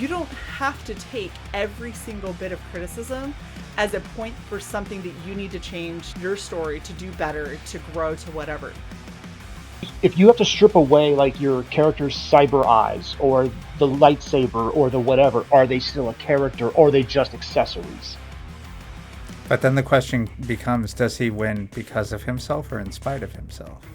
you don't have to take every single bit of criticism as a point for something that you need to change your story to do better, to grow, to whatever. If you have to strip away like your character's cyber eyes or the lightsaber or the whatever, are they still a character or are they just accessories? But then the question becomes, does he win because of himself or in spite of himself?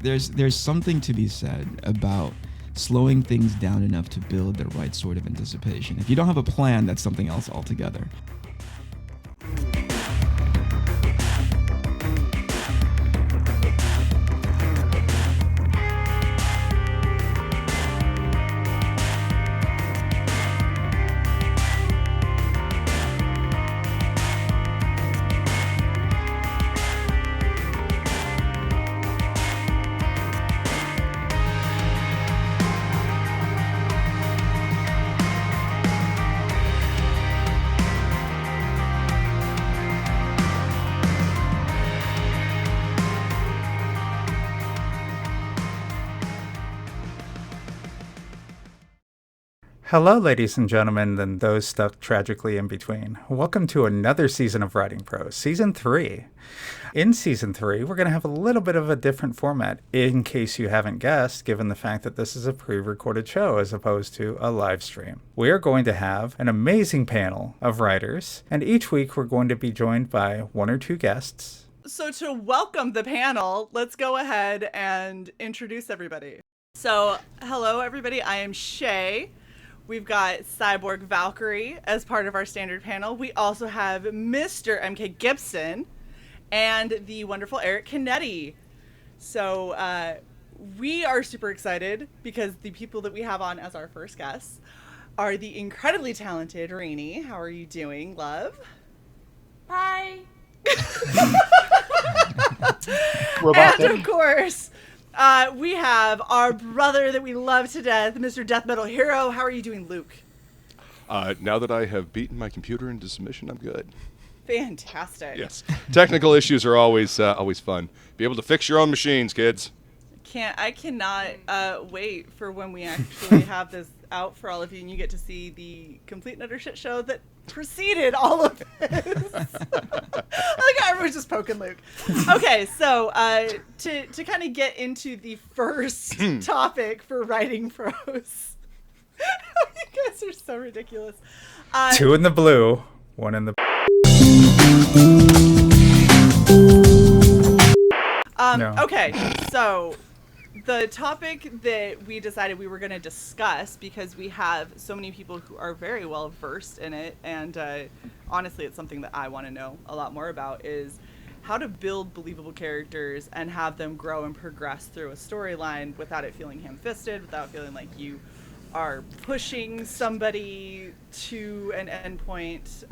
There's something to be said about slowing things down enough to build the right sort of anticipation. If you don't have a plan, that's something else altogether. Hello, ladies and gentlemen, and those stuck tragically in between. Welcome to another season of Writing Prose, Season 3. In Season 3, we're going to have a little bit of a different format, in case you haven't guessed, given the fact that this is a pre-recorded show as opposed to a live stream. We are going to have an amazing panel of writers, and each week we're going to be joined by one or two guests. So to welcome the panel, let's go ahead and introduce everybody. So, hello everybody, I am Shae. We've got Cyborg Valkyrie as part of our standard panel. We also have Mr. MK Gibson and the wonderful Eric Canete. So we are super excited because the people that we have on as our first guests are the incredibly talented Renie. How are you doing, love? Hi. And of course, we have our brother that we love to death, Mr. Death Metal Hero. How are you doing, Luke? Now that I have beaten my computer into submission, I'm good. Fantastic. Yes. Technical issues are always fun. Be able to fix your own machines, kids. I cannot wait for when we actually have this out for all of you and you get to see the complete and utter shit show that preceded all of this. Like everyone's just poking Luke. Okay, so to kind of get into the first topic for writing prose. You guys are so ridiculous. Two in the blue, one in the... No. Okay, so the topic that we decided we were going to discuss, because we have so many people who are very well versed in it, and honestly it's something that I want to know a lot more about, is how to build believable characters and have them grow and progress through a storyline without it feeling ham-fisted, without feeling like you are pushing somebody to an endpoint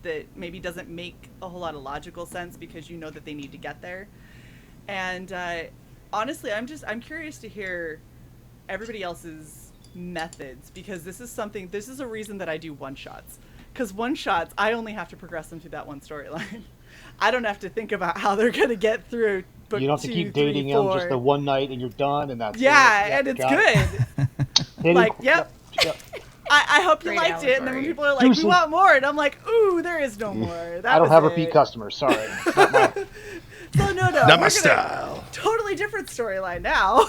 that maybe doesn't make a whole lot of logical sense because you know that they need to get there. And honestly, I'm curious to hear everybody else's methods, because this is a reason that I do one-shots. Because one-shots, I only have to progress them through that one storyline. I don't have to think about how they're going to get through book 2, You don't have to keep 3, dating 4. them just the one night and you're done and that's it. Yeah, and it's good. Like, yep. I hope you Great liked it. And then when allegory. people are like, we want more. And I'm like, ooh, there is no more. I don't have repeat customers. Sorry. Not my... So no. Not my style. Totally different storyline now.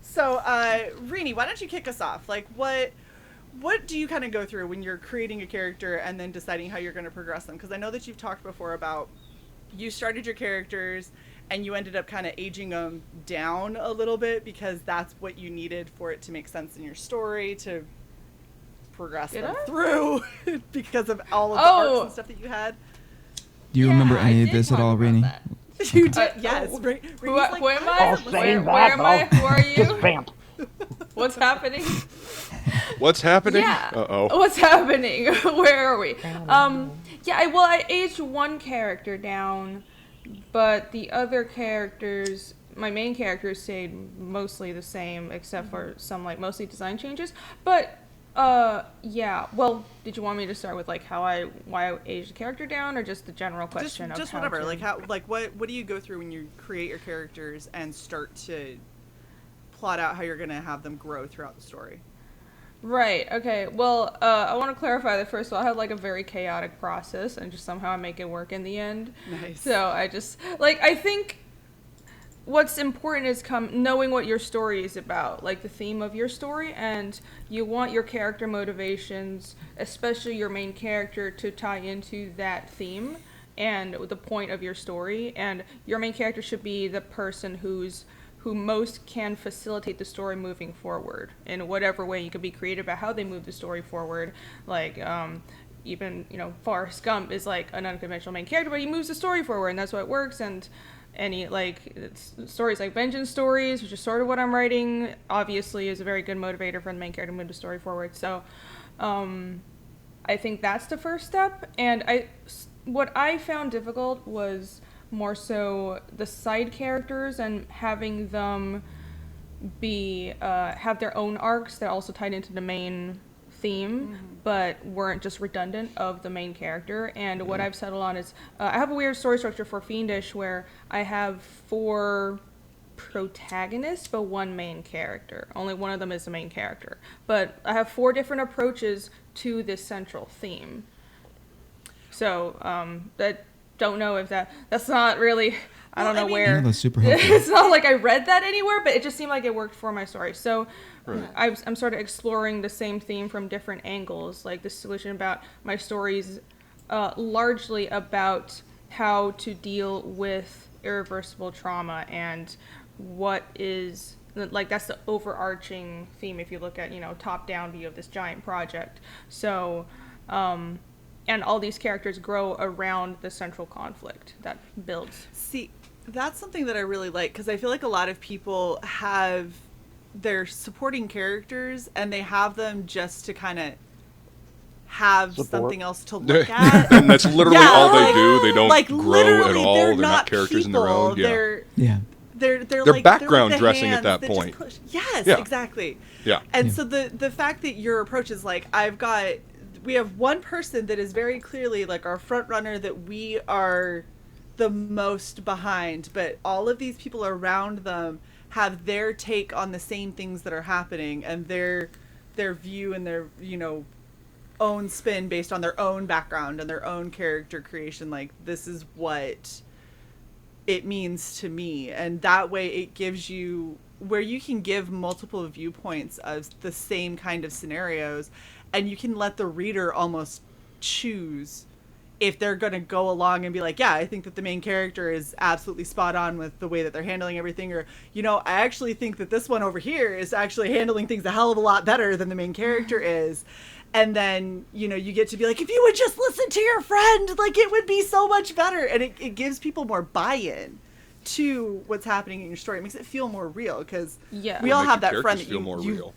So, Renie, why don't you kick us off? Like, what do you kind of go through when you're creating a character and then deciding how you're going to progress them? Because I know that you've talked before about you started your characters and you ended up kind of aging them down a little bit because that's what you needed for it to make sense in your story, to progress them through because of all of the arcs and stuff that you had. Do you remember any of this at all, Renie? You did, yes. Who am I? Where am I? Who are you? Vamp. What's happening? What's happening? Yeah. Uh-oh. What's happening? Where are we? I aged one character down, but the other characters, my main characters stayed mostly the same, except for some mostly design changes. But well, did you want me to start with why I aged the character down, or just the general question? Just whatever. What do you go through when you create your characters and start to plot out how you're going to have them grow throughout the story? Right. Okay. Well, I want to clarify that first of all, I had like a very chaotic process, and just somehow I make it work in the end. Nice. So I just I think what's important is knowing what your story is about, like the theme of your story, and you want your character motivations, especially your main character, to tie into that theme and the point of your story. And your main character should be the person who most can facilitate the story moving forward in whatever way. You can be creative about how they move the story forward. Even, Forrest Gump is like an unconventional main character, but he moves the story forward, and that's why it works. And it's stories like vengeance stories, which is sort of what I'm writing, obviously is a very good motivator for the main character to move the story forward. So I think that's the first step. And what I found difficult was more so the side characters and having them have their own arcs that also tied into the main theme, but weren't just redundant of the main character. And what I've settled on is I have a weird story structure for Fiendish where I have 4 protagonists but 1 main character. Only one of them is the main character, but I have 4 different approaches to this central theme. So that don't know if that's not really, I don't know where. Yeah, that's super helpful. It's not like I read that anywhere, but it just seemed like it worked for my story. So I'm sort of exploring the same theme from different angles, like the solution about my stories, largely about how to deal with irreversible trauma and what is, like, that's the overarching theme if you look at, top-down view of this giant project. So, and all these characters grow around the central conflict that builds. See, that's something that I really like, because I feel like a lot of people have their supporting characters and they have them just to kind of have something else to look at. And that's literally all they do. They don't like, grow at all. They're not characters in their own. Yeah. They're like, background dressing at that that point. Yes, Yeah. exactly. Yeah. And so the fact that your approach is like, we have one person that is very clearly like our front runner that we are the most behind, but all of these people around them have their take on the same things that are happening and their view and their, own spin based on their own background and their own character creation. Like, this is what it means to me. And that way it gives you where you can give multiple viewpoints of the same kind of scenarios, and you can let the reader almost choose if they're going to go along and be like, yeah, I think that the main character is absolutely spot on with the way that they're handling everything. Or, I actually think that this one over here is actually handling things a hell of a lot better than the main character is. And then, you get to be like, if you would just listen to your friend, like, it would be so much better. And it gives people more buy-in to what's happening in your story. It makes it feel more real, because we all have that friend that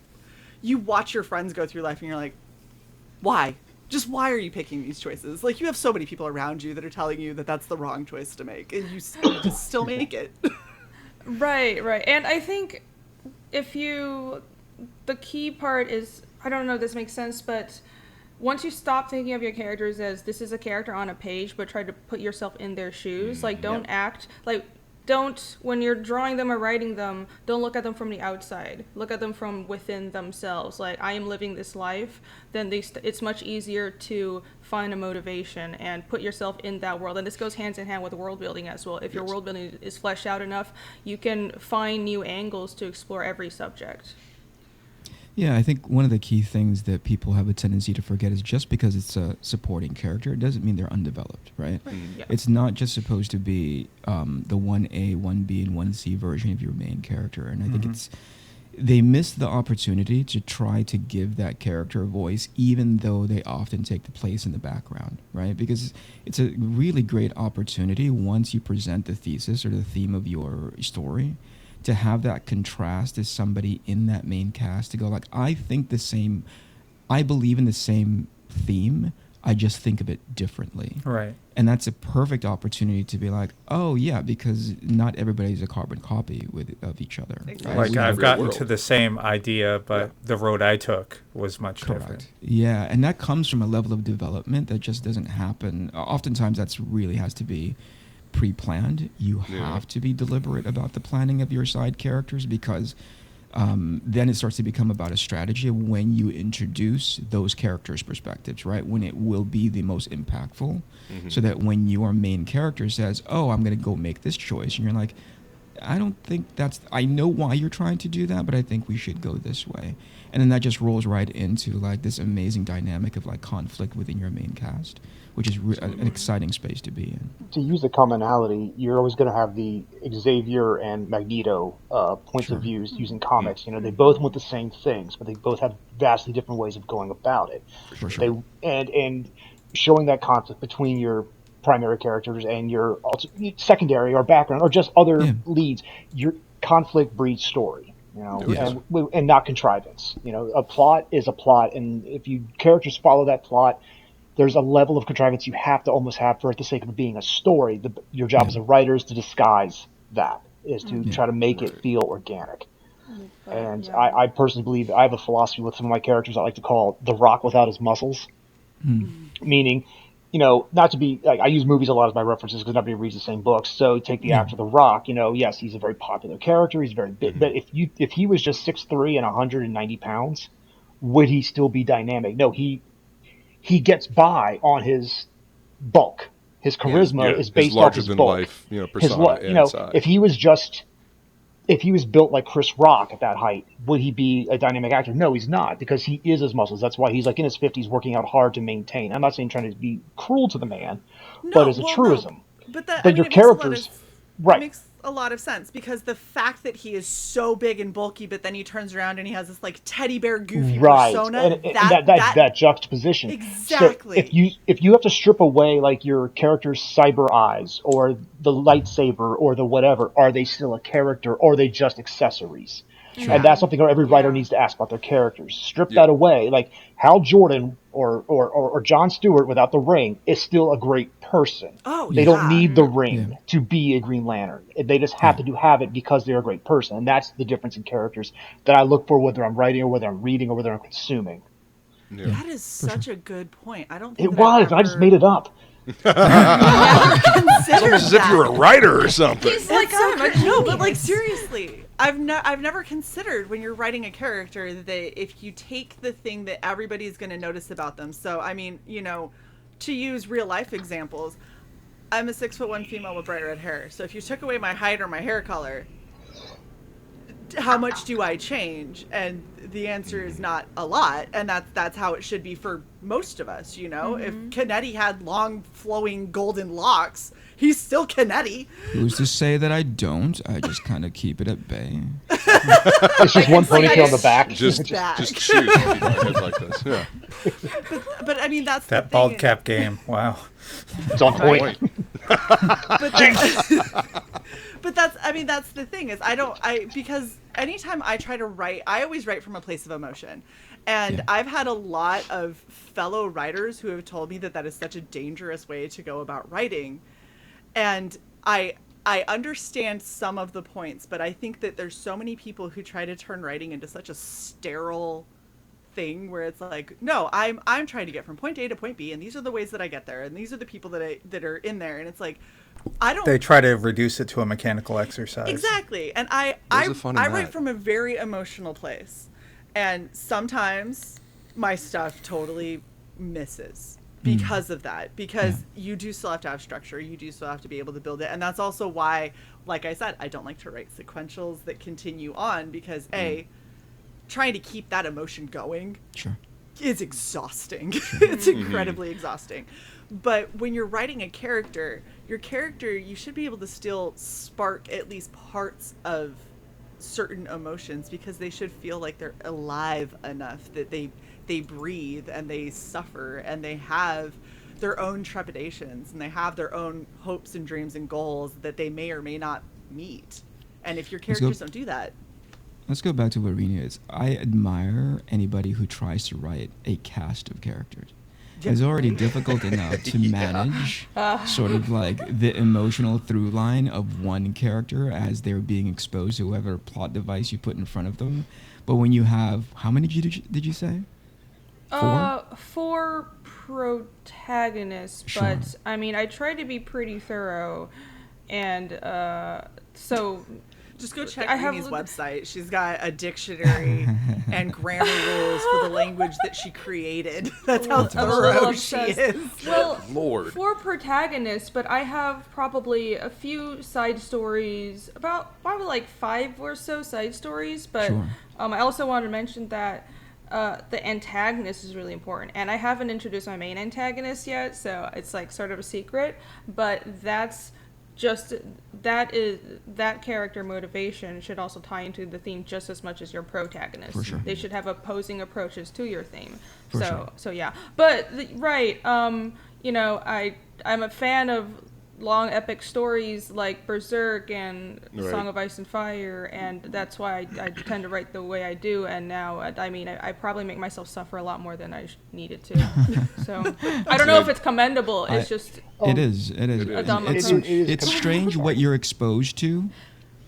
you watch your friends go through life and you're like, why? Just why are you picking these choices? Like, you have so many people around you that are telling you that that's the wrong choice to make, and you just still make it. Right. And I think the key part is, I don't know if this makes sense, but once you stop thinking of your characters as this is a character on a page, but try to put yourself in their shoes, like, don't act, like, when you're drawing them or writing them, don't look at them from the outside. Look at them from within themselves. Like, I am living this life, then it's much easier to find a motivation and put yourself in that world. And this goes hand in hand with world building as well. If your world building is fleshed out enough, you can find new angles to explore every subject. Yeah, I think one of the key things that people have a tendency to forget is just because it's a supporting character, it doesn't mean they're undeveloped, right? Yeah. It's not just supposed to be the 1A, 1B, and 1C version of your main character. And I think they miss the opportunity to try to give that character a voice, even though they often take the place in the background, right? Because it's a really great opportunity once you present the thesis or the theme of your story to have that contrast as somebody in that main cast to go like, I believe in the same theme, I just think of it differently. Right. And that's a perfect opportunity to be like, oh yeah, because not everybody's a carbon copy of each other. Exactly. Like, I've gotten to the same idea, but the road I took was much different. Yeah, and that comes from a level of development that just doesn't happen. Oftentimes that's really has to be pre-planned. You have to be deliberate about the planning of your side characters, because then it starts to become about a strategy of when you introduce those characters' perspectives, right? When it will be the most impactful, so that when your main character says, "Oh, I'm going to go make this choice," and you're like, "I don't think I know why you're trying to do that, but I think we should go this way." And then that just rolls right into like this amazing dynamic of like conflict within your main cast, which is an exciting space to be in. To use a commonality, you're always going to have the Xavier and Magneto points of views using comics. You know, they both want the same things, but they both have vastly different ways of going about it. For sure. And showing that conflict between your primary characters and your secondary or background or just other leads, your conflict breeds story. You know, and not contrivance. You know, a plot is a plot, and if you characters follow that plot, there's a level of contrivance you have to almost have for it the sake of it being a story. Your job as a writer is to disguise that, is to try to make it feel organic. And I personally believe I have a philosophy with some of my characters I like to call the Rock without his muscles, meaning, you know, not to be like, I use movies a lot as my references because nobody reads the same books. So take the actor The Rock. You know, yes, he's a very popular character. He's very big, but if he was just 6'3" and 190 pounds, would he still be dynamic? No, he gets by on his bulk. His charisma is based off his bulk. Life, you know, persona. If he was built like Chris Rock at that height, would he be a dynamic actor? No, he's not, because he is his muscles. That's why he's like in his 50s working out hard to maintain. I'm not saying trying to be cruel to the man, but as a truism. No. But your characters, it makes a lot of sense, because the fact that he is so big and bulky, but then he turns around and he has this like teddy bear goofy persona, and that juxtaposition. Exactly. So if you have to strip away like your character's cyber eyes or the lightsaber or the whatever, are they still a character or are they just accessories? Sure. And that's something every writer needs to ask about their characters. Strip that away. Like Hal Jordan or Jon Stewart without the ring is still a great person. They don't need the ring to be a Green Lantern. They just happen to have it because they're a great person. And that's the difference in characters that I look for, whether I'm writing or whether I'm reading or whether I'm consuming. Yeah. That is such a good point. I don't think it was. I just made it up. It's almost as if you're a writer or something. He's like, no, but like seriously, I've never considered when you're writing a character that if you take the thing that everybody's going to notice about them. So I mean, you know, to use real life examples, I'm a 6'1" female with bright red hair. So if you took away my height or my hair color, how much do I change? And the answer is not a lot, and that's how it should be for most of us, you know. If Canete had long flowing golden locks, he's still Canete. Who's to say that I don't? I just kind of keep it at bay. It's just one ponytail on the back. Just shoot heads like this. Yeah. But I mean, that's that bald cap game. Wow. It's on point. But that's the thing is because anytime I try to write, I always write from a place of emotion. And I've had a lot of fellow writers who have told me that is such a dangerous way to go about writing. And I understand some of the points, but I think that there's so many people who try to turn writing into such a sterile thing where it's like, no, I'm trying to get from point A to point B, and these are the ways that I get there, and these are the people that are in there, and it's like, They try to reduce it to a mechanical exercise. Exactly, and I write from a very emotional place, and sometimes my stuff totally misses because of that, because you do still have to have structure, you do still have to be able to build it, and that's also why, like I said, I don't like to write sequentials that continue on, because trying to keep that emotion going is exhausting. It's incredibly exhausting. But when you're writing a character, you should be able to still spark at least parts of certain emotions, because they should feel like they're alive enough that they breathe and they suffer and they have their own trepidations and they have their own hopes and dreams and goals that they may or may not meet. And if your characters don't do that, let's go back to what Renie is. I admire anybody who tries to write a cast of characters. It's already difficult enough to manage sort of like the emotional through line of one character as they're being exposed to whatever plot device you put in front of them. But when you have, how many did you say? 4? 4 protagonists, but I mean, I try to be pretty thorough, and so... Just go check I have Renie's website. She's got a dictionary and grammar rules for the language that she created. That's how thorough she is. Well, Lord. for protagonists, but I have probably a few side stories, about probably like 5 or so side stories. But Sure. I also wanted to mention that the antagonist is really important, and I haven't introduced my main antagonist yet, so it's like sort of a secret. But that's just that character motivation should also tie into the theme just as much as your protagonist. For sure. They should have opposing approaches to your theme. For sure. So yeah. But right, you know, I'm a fan of long epic stories like Berserk and Song of Ice and Fire, and that's why I tend to write the way I do. And now, I mean, I probably make myself suffer a lot more than I needed to. So I don't know if it's commendable. It's just It is. a dumb It is- approach. It's strange what you're exposed to,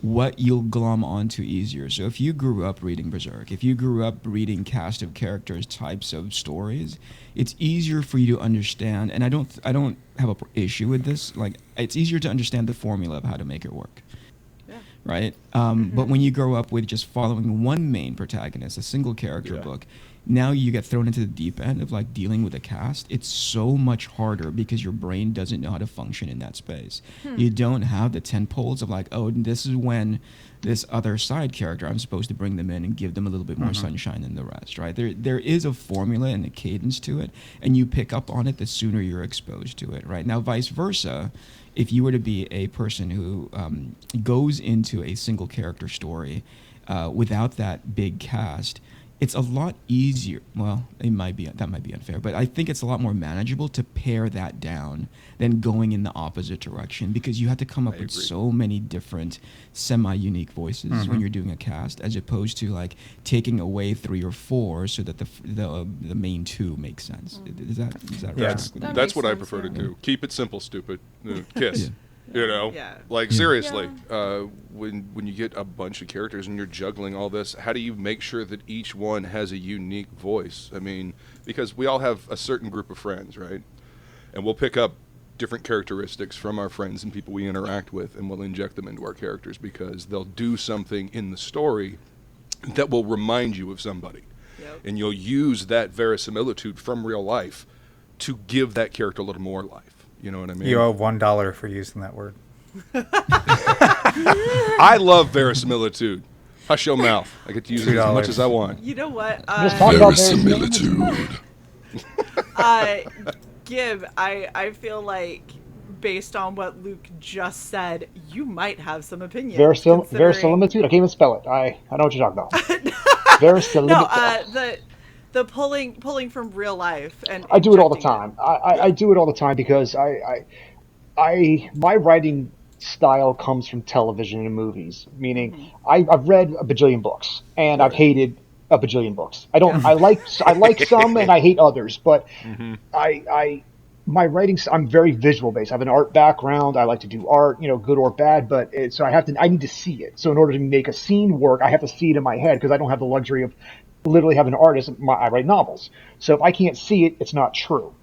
what you'll glom onto easier. So if you grew up reading Berserk, if you grew up reading cast of characters types of stories, it's easier for you to understand. And I don't have an issue with this. Like, it's easier to understand the formula of how to make it work. Yeah. Right? But when you grow up with just following one main protagonist, a single character book, now you get thrown into the deep end of like dealing with a cast. It's so much harder because your brain doesn't know how to function in that space. You don't have the 10 poles of like, oh, this is when this other side character, I'm supposed to bring them in and give them a little bit more sunshine than the rest, right? There is a formula and a cadence to it, and you pick up on it the sooner you're exposed to it, right? Now, vice versa, if you were to be a person who goes into a single character story without that big cast, it's a lot easier. Well, that might be unfair, but I think it's a lot more manageable to pare that down than going in the opposite direction, because you have to come up with so many different semi-unique voices when you're doing a cast, as opposed to like taking away 3 or 4 so that the main 2 make sense. Is that right? That's what I prefer to do. Keep it simple, stupid. Kiss. Yeah. You know, Yeah. like seriously, when you get a bunch of characters and you're juggling all this, how do you make sure that each one has a unique voice? I mean, because we all have a certain group of friends, right? And we'll pick up different characteristics from our friends and people we interact with, and we'll inject them into our characters because they'll do something in the story that will remind you of somebody. Yep. And you'll use that verisimilitude from real life to give that character a little more life. You know what I mean? You owe $1 for using that word. I love verisimilitude. Hush your mouth. I get to use it as much as I want. You know what? Just talk about verisimilitude. Gib, I feel like based on what Luke just said, you might have some opinions. Verisimilitude? I can't even spell it. I know what you're talking about. Verisimilitude. No, the pulling from real life, and I do it all the time. I do it all the time because my writing style comes from television and movies. Meaning, I've read a bajillion books and I've hated a bajillion books. I like some and I hate others, but my writing, I'm very visual based. I have an art background. I like to do art, good or bad, but so I need to see it. So in order to make a scene work, I have to see it in my head because I don't have the luxury of literally have an artist. I write novels. So if I can't see it, it's not true.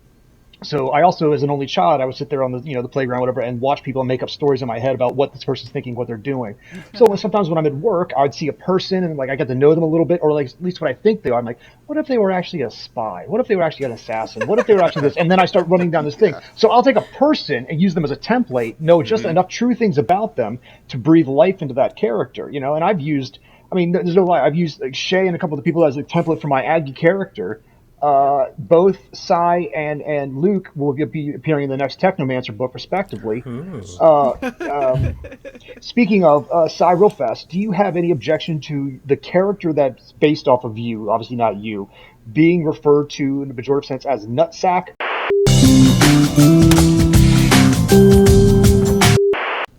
So I also, as an only child, I would sit there on the playground, whatever, and watch people make up stories in my head about what this person's thinking, what they're doing. So sometimes when I'm at work, I would see a person and I get to know them a little bit, or at least what I think they are. I'm like, what if they were actually a spy? What if they were actually an assassin? What if they were actually this? And then I start running down this thing. So I'll take a person and use them as a template, know just enough true things about them to breathe life into that character, and I've used, there's no lie, I've used Shae and a couple of the people as a template for my Aggie character. Both Cy and Luke will be appearing in the next Technomancer book, respectively. Speaking of Cy, real fast, do you have any objection to the character that's based off of you, obviously not you, being referred to in the pejorative sense as nutsack?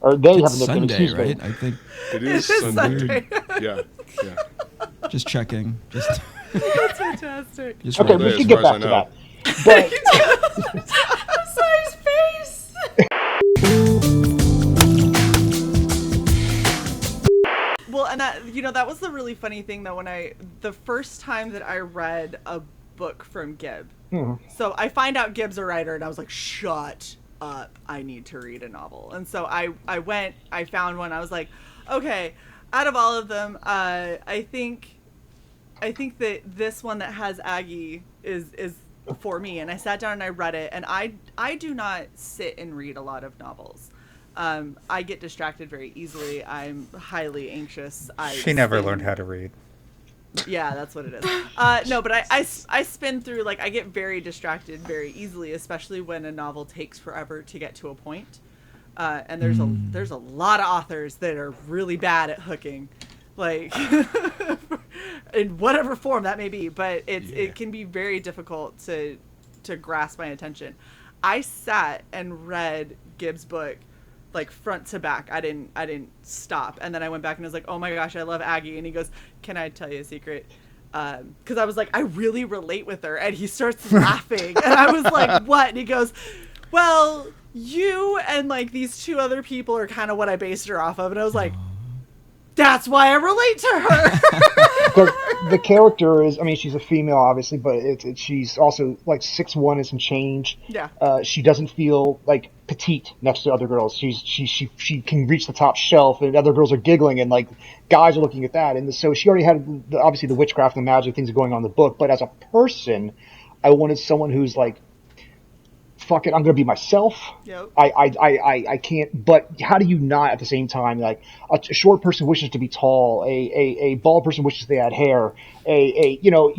Or they have a nickname, Sunday, excuse me. right? I think It is Sunday. Yeah. just checking. That's fantastic. Just Okay, Sunday, we as can get far as back to I that. But Cy's face. Well, and that was the really funny thing though, the first time that I read a book from Gib. So I find out Gib's a writer and I was like, shut up, I need to read a novel. And so I found one. I was like, okay, out of all of them, I think that this one that has Aggie is for me. And I sat down and I read it, and I do not sit and read a lot of novels. I get distracted very easily. I'm highly anxious. She never learned how to read. Yeah, that's what it is. No, but I spin through, like, I get very distracted very easily, especially when a novel takes forever to get to a point. And there's a lot of authors that are really bad at hooking, like in whatever form that may be. But it can be very difficult to grasp my attention. I sat and read Gibbs' book like front to back. I didn't stop. And then I went back and I was like, oh my gosh, I love Aggie. And he goes, can I tell you a secret? Because I was like, I really relate with her. And he starts laughing. And I was like, what? And he goes, well, you and like these two other people are kind of what I based her off of. And I was like, that's why I relate to her. the character is, I mean, she's a female, obviously, but she's also like 6'1" and some change. Yeah. She doesn't feel like petite next to other girls. She can reach the top shelf, and other girls are giggling, and like guys are looking at that. And so she already had obviously the witchcraft and the magic things going on in the book. But as a person, I wanted someone who's like, fuck it, I'm gonna be myself. Yep. I can't. But how do you not at the same time? Like a short person wishes to be tall. A bald person wishes they had hair. No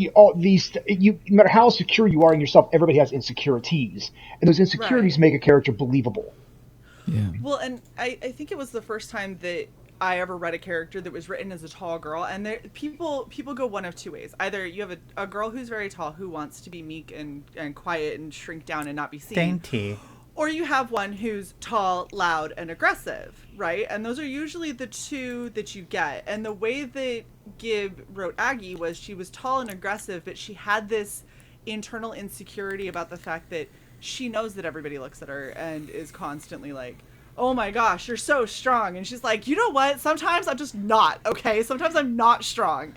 matter how secure you are in yourself, everybody has insecurities, and those insecurities make a character believable. Yeah. Well, and I think it was the first time that I ever read a character that was written as a tall girl, and people go one of two ways. Either you have a girl who's very tall who wants to be meek and quiet and shrink down and not be seen. Dainty. Or you have one who's tall, loud, and aggressive, right? And those are usually the two that you get. And the way that Gibb wrote Aggie was she was tall and aggressive, but she had this internal insecurity about the fact that she knows that everybody looks at her and is constantly like, oh my gosh, you're so strong. And she's like, you know what? Sometimes I'm just not, okay? Sometimes I'm not strong.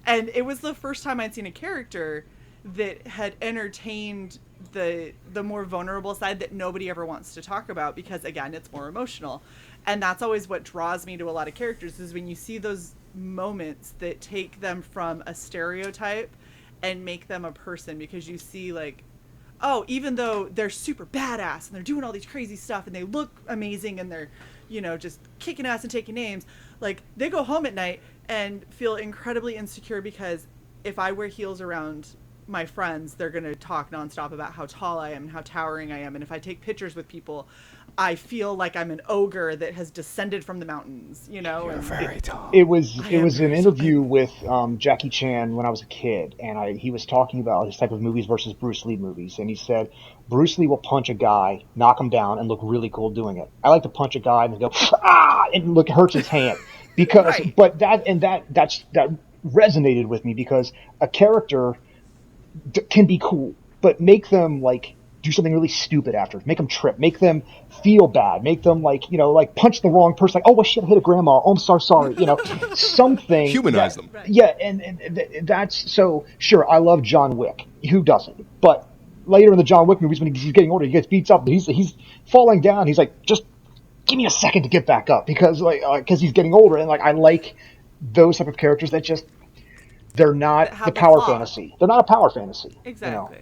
And it was the first time I'd seen a character that had entertained the more vulnerable side that nobody ever wants to talk about because, again, it's more emotional. And that's always what draws me to a lot of characters is when you see those moments that take them from a stereotype and make them a person, because you see like, oh, even though they're super badass and they're doing all these crazy stuff and they look amazing and they're, just kicking ass and taking names, like they go home at night and feel incredibly insecure because if I wear heels around my friends, they're going to talk nonstop about how tall I am and how towering I am. And if I take pictures with people, I feel like I'm an ogre that has descended from the mountains, You're very tall. It was an interview with Jackie Chan when I was a kid, and he was talking about his type of movies versus Bruce Lee movies, and he said Bruce Lee will punch a guy, knock him down, and look really cool doing it. I like to punch a guy and go and hurts his hand because, right. But that resonated with me because a character can be cool, but make them like do something really stupid after. Make them trip. Make them feel bad. Make them like punch the wrong person. Like, oh, well, shit, I hit a grandma. Oh, I'm so sorry. Something. Humanize them. Right. Yeah, and that's so. Sure, I love John Wick. Who doesn't? But later in the John Wick movies, when he's getting older, he gets beats up. He's falling down. He's like, just give me a second to get back up because he's getting older. And like, I like those type of characters that just they're not the power fantasy. They're not a power fantasy. Exactly.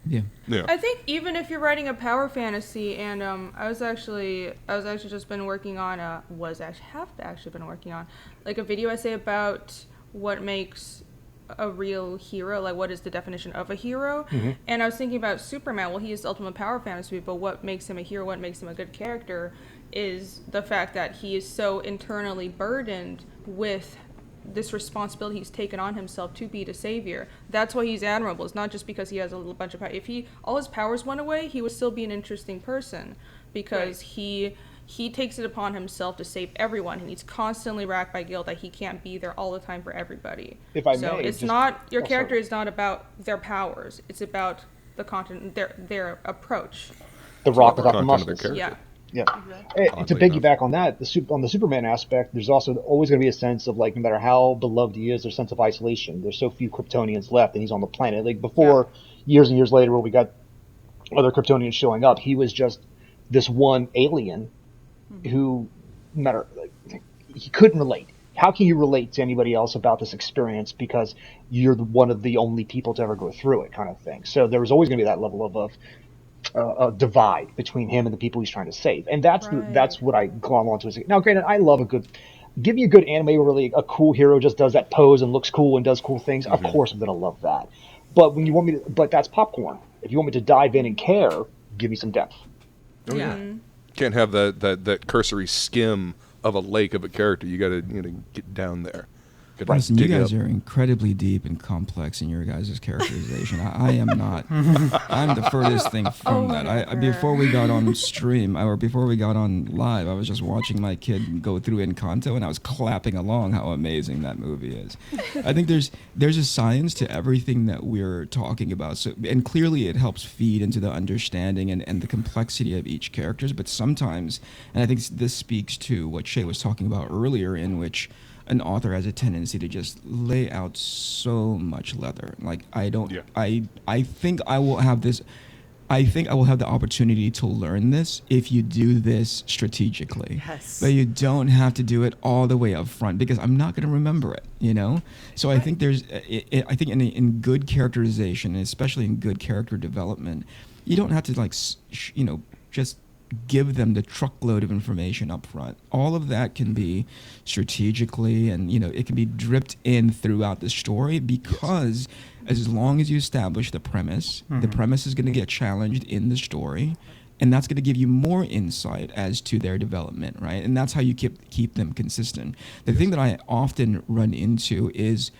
Yeah. I think even if you're writing a power fantasy, and I was actually just been working on been working on like a video essay about what makes a real hero, like what is the definition of a hero. Mm-hmm. And I was thinking about Superman. Well, he is the ultimate power fantasy, but what makes him a hero, what makes him a good character, is the fact that he is so internally burdened with this responsibility he's taken on himself to be the savior. That's why he's admirable. It's not just because he has a little bunch of power. If all his powers went away, he would still be an interesting person because he takes it upon himself to save everyone, and he's constantly racked by guilt that he can't be there all the time for everybody. If I so may, it's not your character is not about their powers. It's about the content, their approach. The rock without the muscles. Yeah. Yeah. To piggyback on that, on the Superman aspect, there's also always going to be a sense of like, no matter how beloved he is, there's a sense of isolation. There's so few Kryptonians left, and he's on the planet. Like before, years and years later, where we got other Kryptonians showing up, he was just this one alien who, no matter, like, he couldn't relate. how can you relate to anybody else about this experience because you're one of the only people to ever go through it, kind of thing. So there was always going to be that level of a divide between him and the people he's trying to save, and that's what I glom onto. Now, granted, I love give me a good anime where really a cool hero just does that pose and looks cool and does cool things. Of course, I'm gonna love that. But when you want me to, but that's popcorn. If you want me to dive in and care, give me some depth. Oh, yeah. Can't have that cursory skim of a lake of a character. You got to get down there. Listen, you guys are incredibly deep and complex in your guys' characterization. I am not. I'm the furthest thing from that. Before we got on stream, or before we got on live, I was just watching my kid go through Encanto, and I was clapping along how amazing that movie is. I think there's a science to everything that we're talking about. So, and clearly it helps feed into the understanding and the complexity of each character. But sometimes, and I think this speaks to what Shae was talking about earlier, in which an author has a tendency to just lay out so much leather. Like, I think I will have this. I think I will have the opportunity to learn this if you do this strategically. Yes. But you don't have to do it all the way up front, because I'm not going to remember it, So I think I think in good characterization, and especially in good character development, you don't have to just give them the truckload of information up front. All of that can be strategically, and it can be dripped in throughout the story, because as long as you establish the premise, the premise is going to get challenged in the story, and that's going to give you more insight as to their development, right? And that's how you keep them consistent. The thing that I often run into is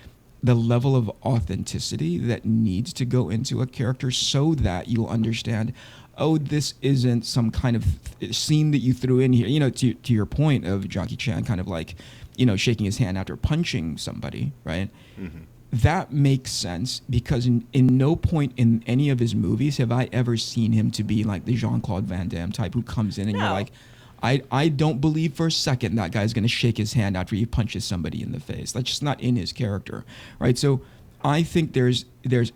the level of authenticity that needs to go into a character so that you'll understand, oh, this isn't some kind of scene that you threw in here. To your point of Jackie Chan kind of like, shaking his hand after punching somebody, right? Mm-hmm. That makes sense, because in no point in any of his movies have I ever seen him to be like the Jean-Claude Van Damme type who comes in and you're like, I don't believe for a second that guy's going to shake his hand after he punches somebody in the face. That's just not in his character, right? So I think there's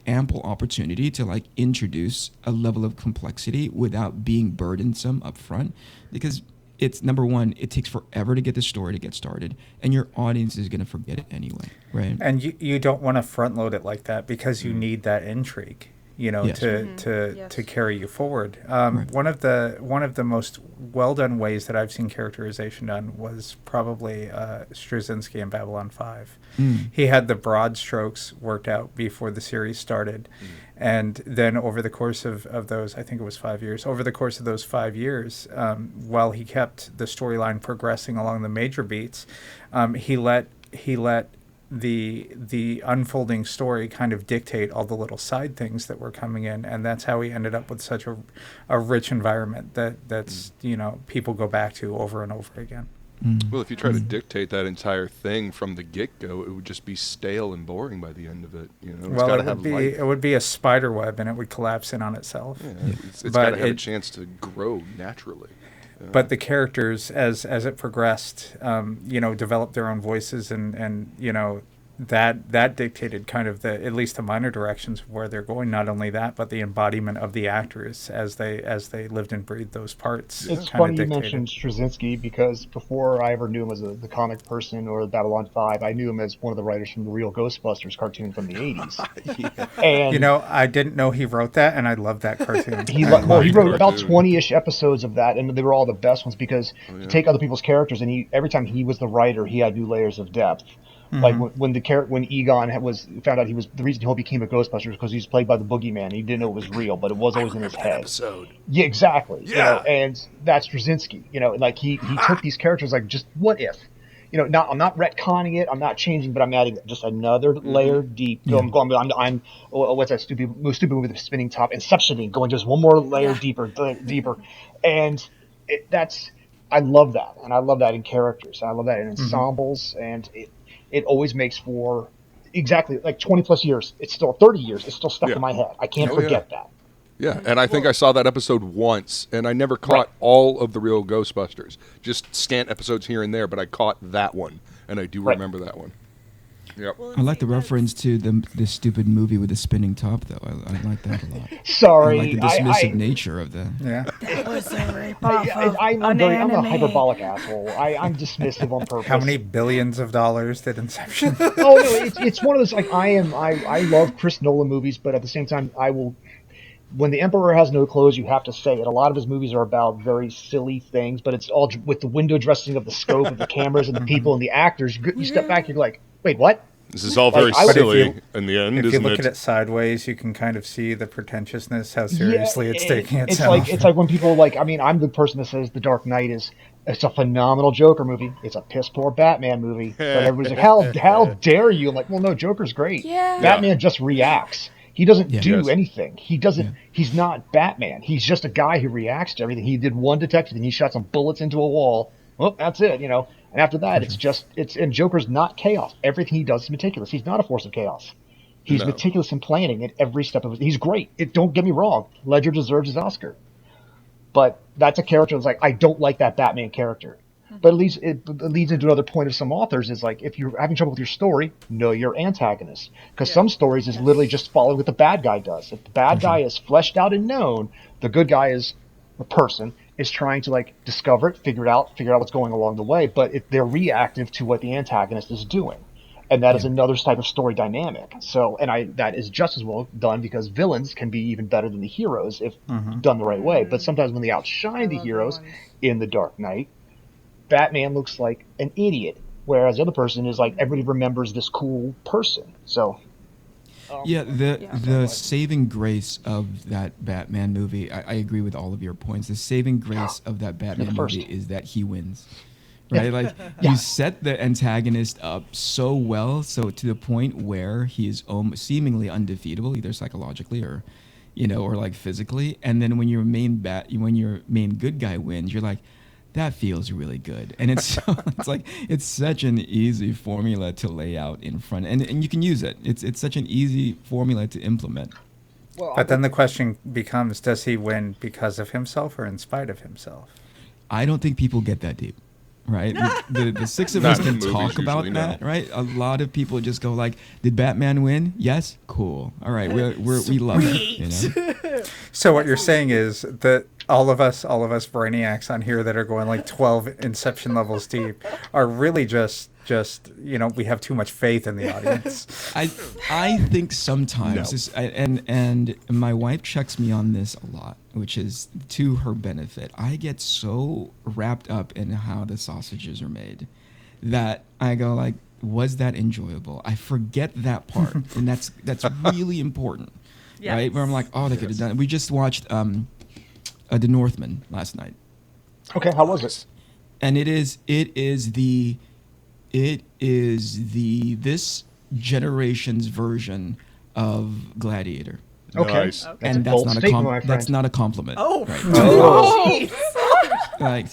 ample opportunity to introduce a level of complexity without being burdensome up front, because it's, number one, it takes forever to get the story to get started, and your audience is going to forget it anyway, right? And you don't want to front load it like that, because you need that intrigue, to carry you forward. Right. One of the most well done ways that I've seen characterization done was probably Strychalski in Babylon 5. He had the broad strokes worked out before the series started, and then over the course of those, I think it was 5 years. Over the course of those 5 years, while he kept the storyline progressing along the major beats, he let the unfolding story kind of dictate all the little side things that were coming in, and that's how he ended up with such a rich environment that's people go back to over and over again. Well, if you try to dictate that entire thing from the get-go, it would just be stale and boring by the end of it. It would be a spider web, and it would collapse in on itself. Yeah, it's got to have a chance to grow naturally. But the characters, as it progressed, developed their own voices, and that dictated kind of at least the minor directions of where they're going. Not only that, but the embodiment of the actors as they lived and breathed those parts. It's funny you mentioned Strychalski, because before I ever knew him as the comic person or Babylon 5, I knew him as one of the writers from the Real Ghostbusters cartoon from the 80s. And I didn't know he wrote that, and I love that cartoon. He wrote about 20-ish episodes of that, and they were all the best ones, because to take other people's characters, and every time he was the writer, he had new layers of depth. Like when Egon found out the reason he became a Ghostbuster because he's played by the Boogeyman. He didn't know it was real, but it was always in his head. Episode. Yeah, exactly. Yeah. And that's Strychalski. Like he took these characters, like, just what if? I'm not retconning it. I'm not changing, but I'm adding just another layer deep. I'm what's that stupid movie with the spinning top? Inception, going just one more layer deeper, and I love that, and I love that in characters, and I love that in ensembles, and it always makes for exactly like 20 plus years. It's still 30 years. It's still stuck in my head. I can't forget that. Yeah, and I think I saw that episode once, and I never caught all of the Real Ghostbusters. Just scant episodes here and there, but I caught that one, and I do remember that one. Yep. I like the reference to the stupid movie with the spinning top, though. I like that a lot. Sorry, I like the dismissive nature of the. Yeah. That was a rip-off of I'm an a anime. hyperbolic asshole. I'm dismissive on purpose. How many billions of dollars did Inception? Oh no, it's one of those like I love Chris Nolan movies, but at the same time I will. When the Emperor has no clothes, you have to say it. A lot of his movies are about very silly things, but it's all with the window dressing of the scope of the cameras and the people and the actors. You step back, you're like, wait, what? This is all very Like, silly in the end, If you isn't look it? at it sideways, you can kind of see the pretentiousness, how seriously it's taking itself. It's like when people like. I mean, I'm the person that says The Dark Knight it's a phenomenal Joker movie. It's a piss poor Batman movie. But everybody's like, how dare you? I'm like, well, no, Joker's great. Yeah. Batman just reacts. He doesn't do Yes. anything. He doesn't. He's not Batman. He's just a guy who reacts to everything. He did one detective and he shot some bullets into a wall. Well, that's it, you know. And after that, and Joker's not chaos. Everything he does is meticulous. He's not a force of chaos. He's meticulous in planning at every step of it. He's great. Don't get me wrong. Ledger deserves his Oscar. But that's a character that's like, I don't like that Batman character. But it leads into another point of some authors is like, if you're having trouble with your story, know your antagonist. Because some stories is literally just follow what the bad guy does. If the bad guy is fleshed out and known, the good guy is the person is trying to like discover it, figure out what's going along the way. But if they're reactive to what the antagonist is doing. And that is another type of story dynamic. So, that is just as well done because villains can be even better than the heroes if done the right way. But sometimes when they outshine the heroes in The Dark Knight, Batman looks like an idiot, whereas the other person is like everybody remembers this cool person. So, the saving grace of that Batman movie, I agree with all of your points. The saving grace of that Batman movie is that he wins. Right, like you set the antagonist up so well, so to the point where he is seemingly undefeatable, either psychologically or, or like physically. And then when your main good guy wins, you're like, that feels really good. And it's it's such an easy formula to lay out in front, and you can use it. It's such an easy formula to implement. But then the question becomes, does he win because of himself or in spite of himself? I don't think people get that deep. Right, the six of us can talk about that. Right, a lot of people just go like, "Did Batman win? Yes, cool. All right, we love it." So what you're saying is that all of us brainiacs on here that are going like 12 Inception levels deep are really just we have too much faith in the audience. I think sometimes and my wife checks me on this a lot, which is to her benefit. I get so wrapped up in how the sausages are made that I go like, was that enjoyable? I forget that part, and that's really important. Yes. Right? Where I'm like, oh, they could have done it. We just watched The Northman last night. Okay, how was it? And it is this generation's version of Gladiator. Okay. Nice. And that's not a compliment. Oh. Right? Oh. Like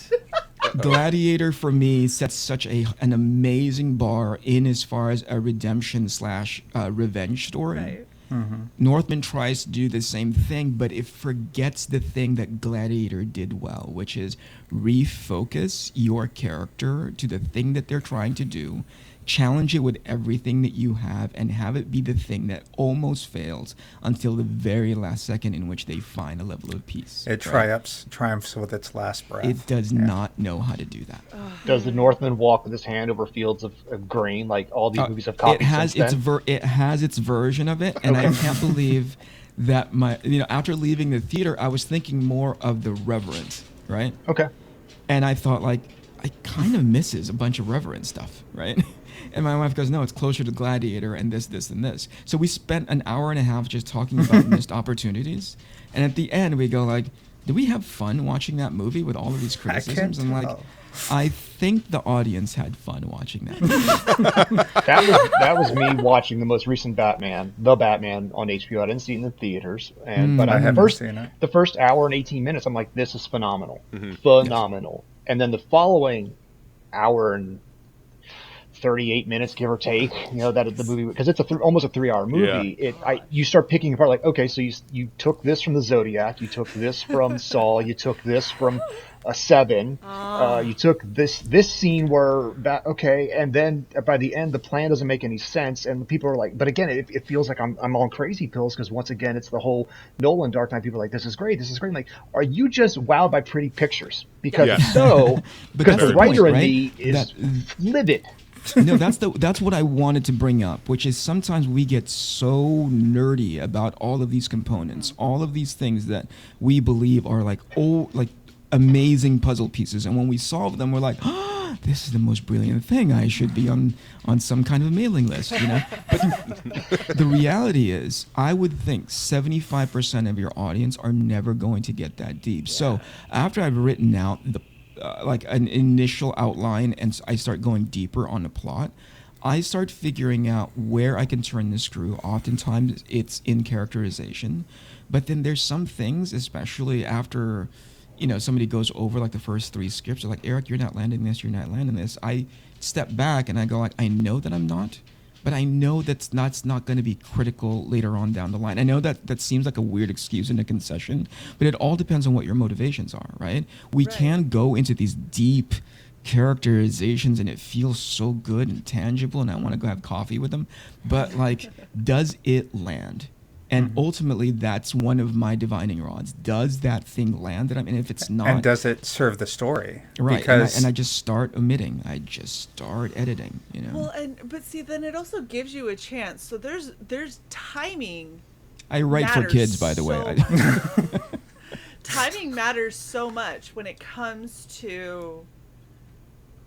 Gladiator for me sets such an amazing bar in as far as a redemption / revenge story. Right. Mm-hmm. Northman tries to do the same thing, but it forgets the thing that Gladiator did well, which is refocus your character to the thing that they're trying to do, challenge it with everything that you have, and have it be the thing that almost fails until the very last second in which they find a level of peace. It triumphs with its last breath. It does not know how to do that. Does the Northman walk with his hand over fields of grain like all these movies have copied since then? It has its version of it, and I can't believe that after leaving the theater, I was thinking more of the Reverend, right? Okay. And I thought, like, I kind of misses a bunch of Reverend stuff, right? And my wife goes, no, it's closer to Gladiator and this, and this. So we spent an hour and a half just talking about missed opportunities. And at the end, we go like, did we have fun watching that movie with all of these criticisms? And like, I think the audience had fun watching that movie. That was me watching the most recent Batman, The Batman on HBO. I didn't see it in the theaters. But I haven't seen it. The first hour and 18 minutes, I'm like, this is phenomenal. Phenomenal. And then the following hour and 38 minutes, give or take, that the movie, because it's almost a 3-hour movie. You start picking apart, like, okay, so you took this from the Zodiac, you took this from Saw, you took this from Seven, you took this scene where okay, and then by the end the plan doesn't make any sense, and people are like, but again, it feels like I'm on crazy pills, because once again it's the whole Nolan Dark Knight. People are like, this is great. I'm like, are you just wowed by pretty pictures? Because because the writer in me is livid. No, that's what I wanted to bring up, which is sometimes we get so nerdy about all of these components, all of these things that we believe are like amazing puzzle pieces, and when we solve them, we're like, oh, this is the most brilliant thing. I should be on some kind of mailing list, But the reality is, I would think 75% of your audience are never going to get that deep. So after I've written out the like an initial outline and I start going deeper on the plot, I start figuring out where I can turn the screw. Oftentimes it's in characterization, but then there's some things, especially after somebody goes over like the first 3 scripts, they're like, Eric, you're not landing this. I step back and I go like, I know that I'm not, but I know that's not going to be critical later on down the line. I know that seems like a weird excuse and a concession, but it all depends on what your motivations are, right? We can go into these deep characterizations and it feels so good and tangible and I want to go have coffee with them, but like, does it land? And ultimately, that's one of my divining rods. Does that thing land? And if it's not, and does it serve the story? Right. Because and I just start omitting. I just start editing. Well, but see, then it also gives you a chance. So there's timing. I write for kids, by the way. Timing matters so much when it comes to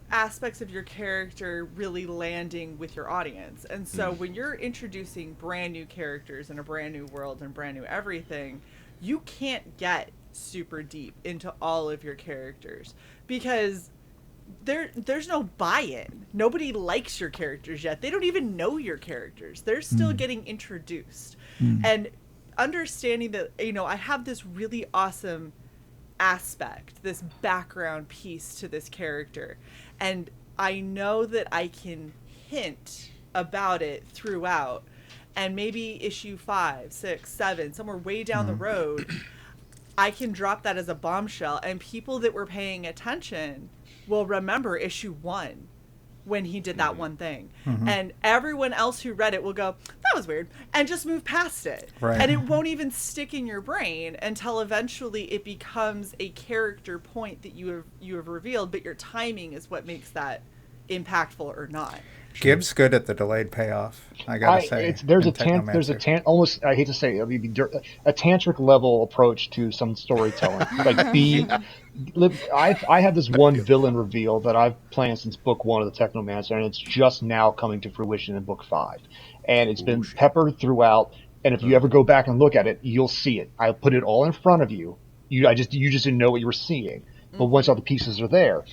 aspects of your character really landing with your audience. And so when you're introducing brand new characters in a brand new world and brand new everything, you can't get super deep into all of your characters because there's no buy-in. Nobody likes your characters yet. They don't even know your characters. They're still getting introduced. And understanding that, I have this really awesome aspect, this background piece to this character, and I know that I can hint about it throughout, and maybe issue 5, 6, 7, somewhere way down the road, I can drop that as a bombshell, and people that were paying attention will remember issue 1 when he did that one thing. And everyone else who read it will go, that was weird, and just move past it. Right. And it won't even stick in your brain until eventually it becomes a character point that you have revealed, but your timing is what makes that impactful or not. Gibbs good at the delayed payoff. I gotta say, almost, I hate to say, a tantric level approach to some storytelling. I have this one villain reveal that I've planned since book 1 of the Technomancer, and it's just now coming to fruition in book 5, and it's been peppered throughout. And if you ever go back and look at it, you'll see it. I put it all in front of you. You just didn't know what you were seeing, but once all the pieces are there,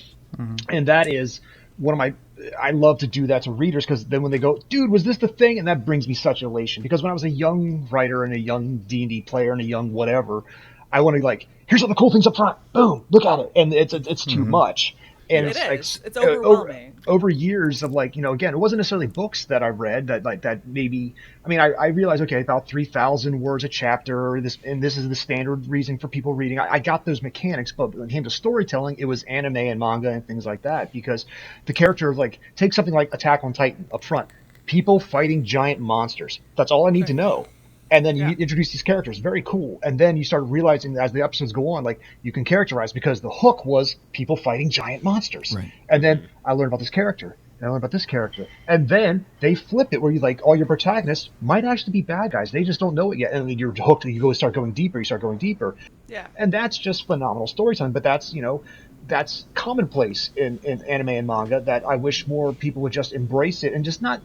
and that is one of my. I love to do that to readers because then when they go, dude, was this the thing? And that brings me such elation because when I was a young writer and a young D&D player and a young whatever, I want to here's all the cool things up front. Boom, look at it. And it's too much. And it's overwhelming. Over years of again, it wasn't necessarily books that I read that maybe, I realized, okay, about 3,000 words a chapter, this is the standard reason for people reading. I got those mechanics, but when it came to storytelling, it was anime and manga and things like that because the character, take something like Attack on Titan up front, people fighting giant monsters. That's all I need to know. And then you introduce these characters, very cool. And then you start realizing as the episodes go on, you can characterize because the hook was people fighting giant monsters. Right. And then I learned about this character, and I learned about this character. And then they flip it where you all your protagonists might actually be bad guys. They just don't know it yet. And then you're hooked and you start going deeper. Yeah. And that's just phenomenal storytelling. But that's commonplace in anime and manga that I wish more people would just embrace it and just not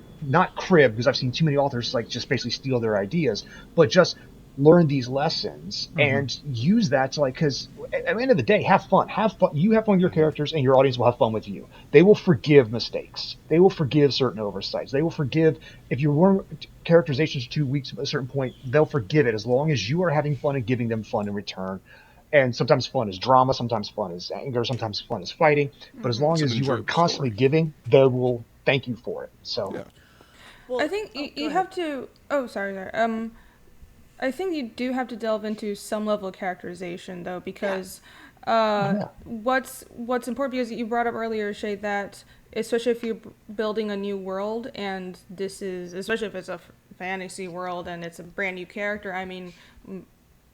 crib, because I've seen too many authors just basically steal their ideas, but just learn these lessons and use that to because at the end of the day, have fun. You have fun with your characters and your audience will have fun with you. They will forgive mistakes. They will forgive certain oversights. They will forgive if you weren't characterizations 2 weeks at a certain point, they'll forgive it as long as you are having fun and giving them fun in return. And sometimes fun is drama, sometimes fun is anger, sometimes fun is fighting. But as long as you are constantly giving, they will thank you for it. So, Yeah. Well, I think you have to. Oh, sorry. I think you do have to delve into some level of characterization, though, because what's important, because you brought up earlier, Shae, that especially if you're building a new world, and this is, especially if it's a fantasy world and it's a brand new character, I mean,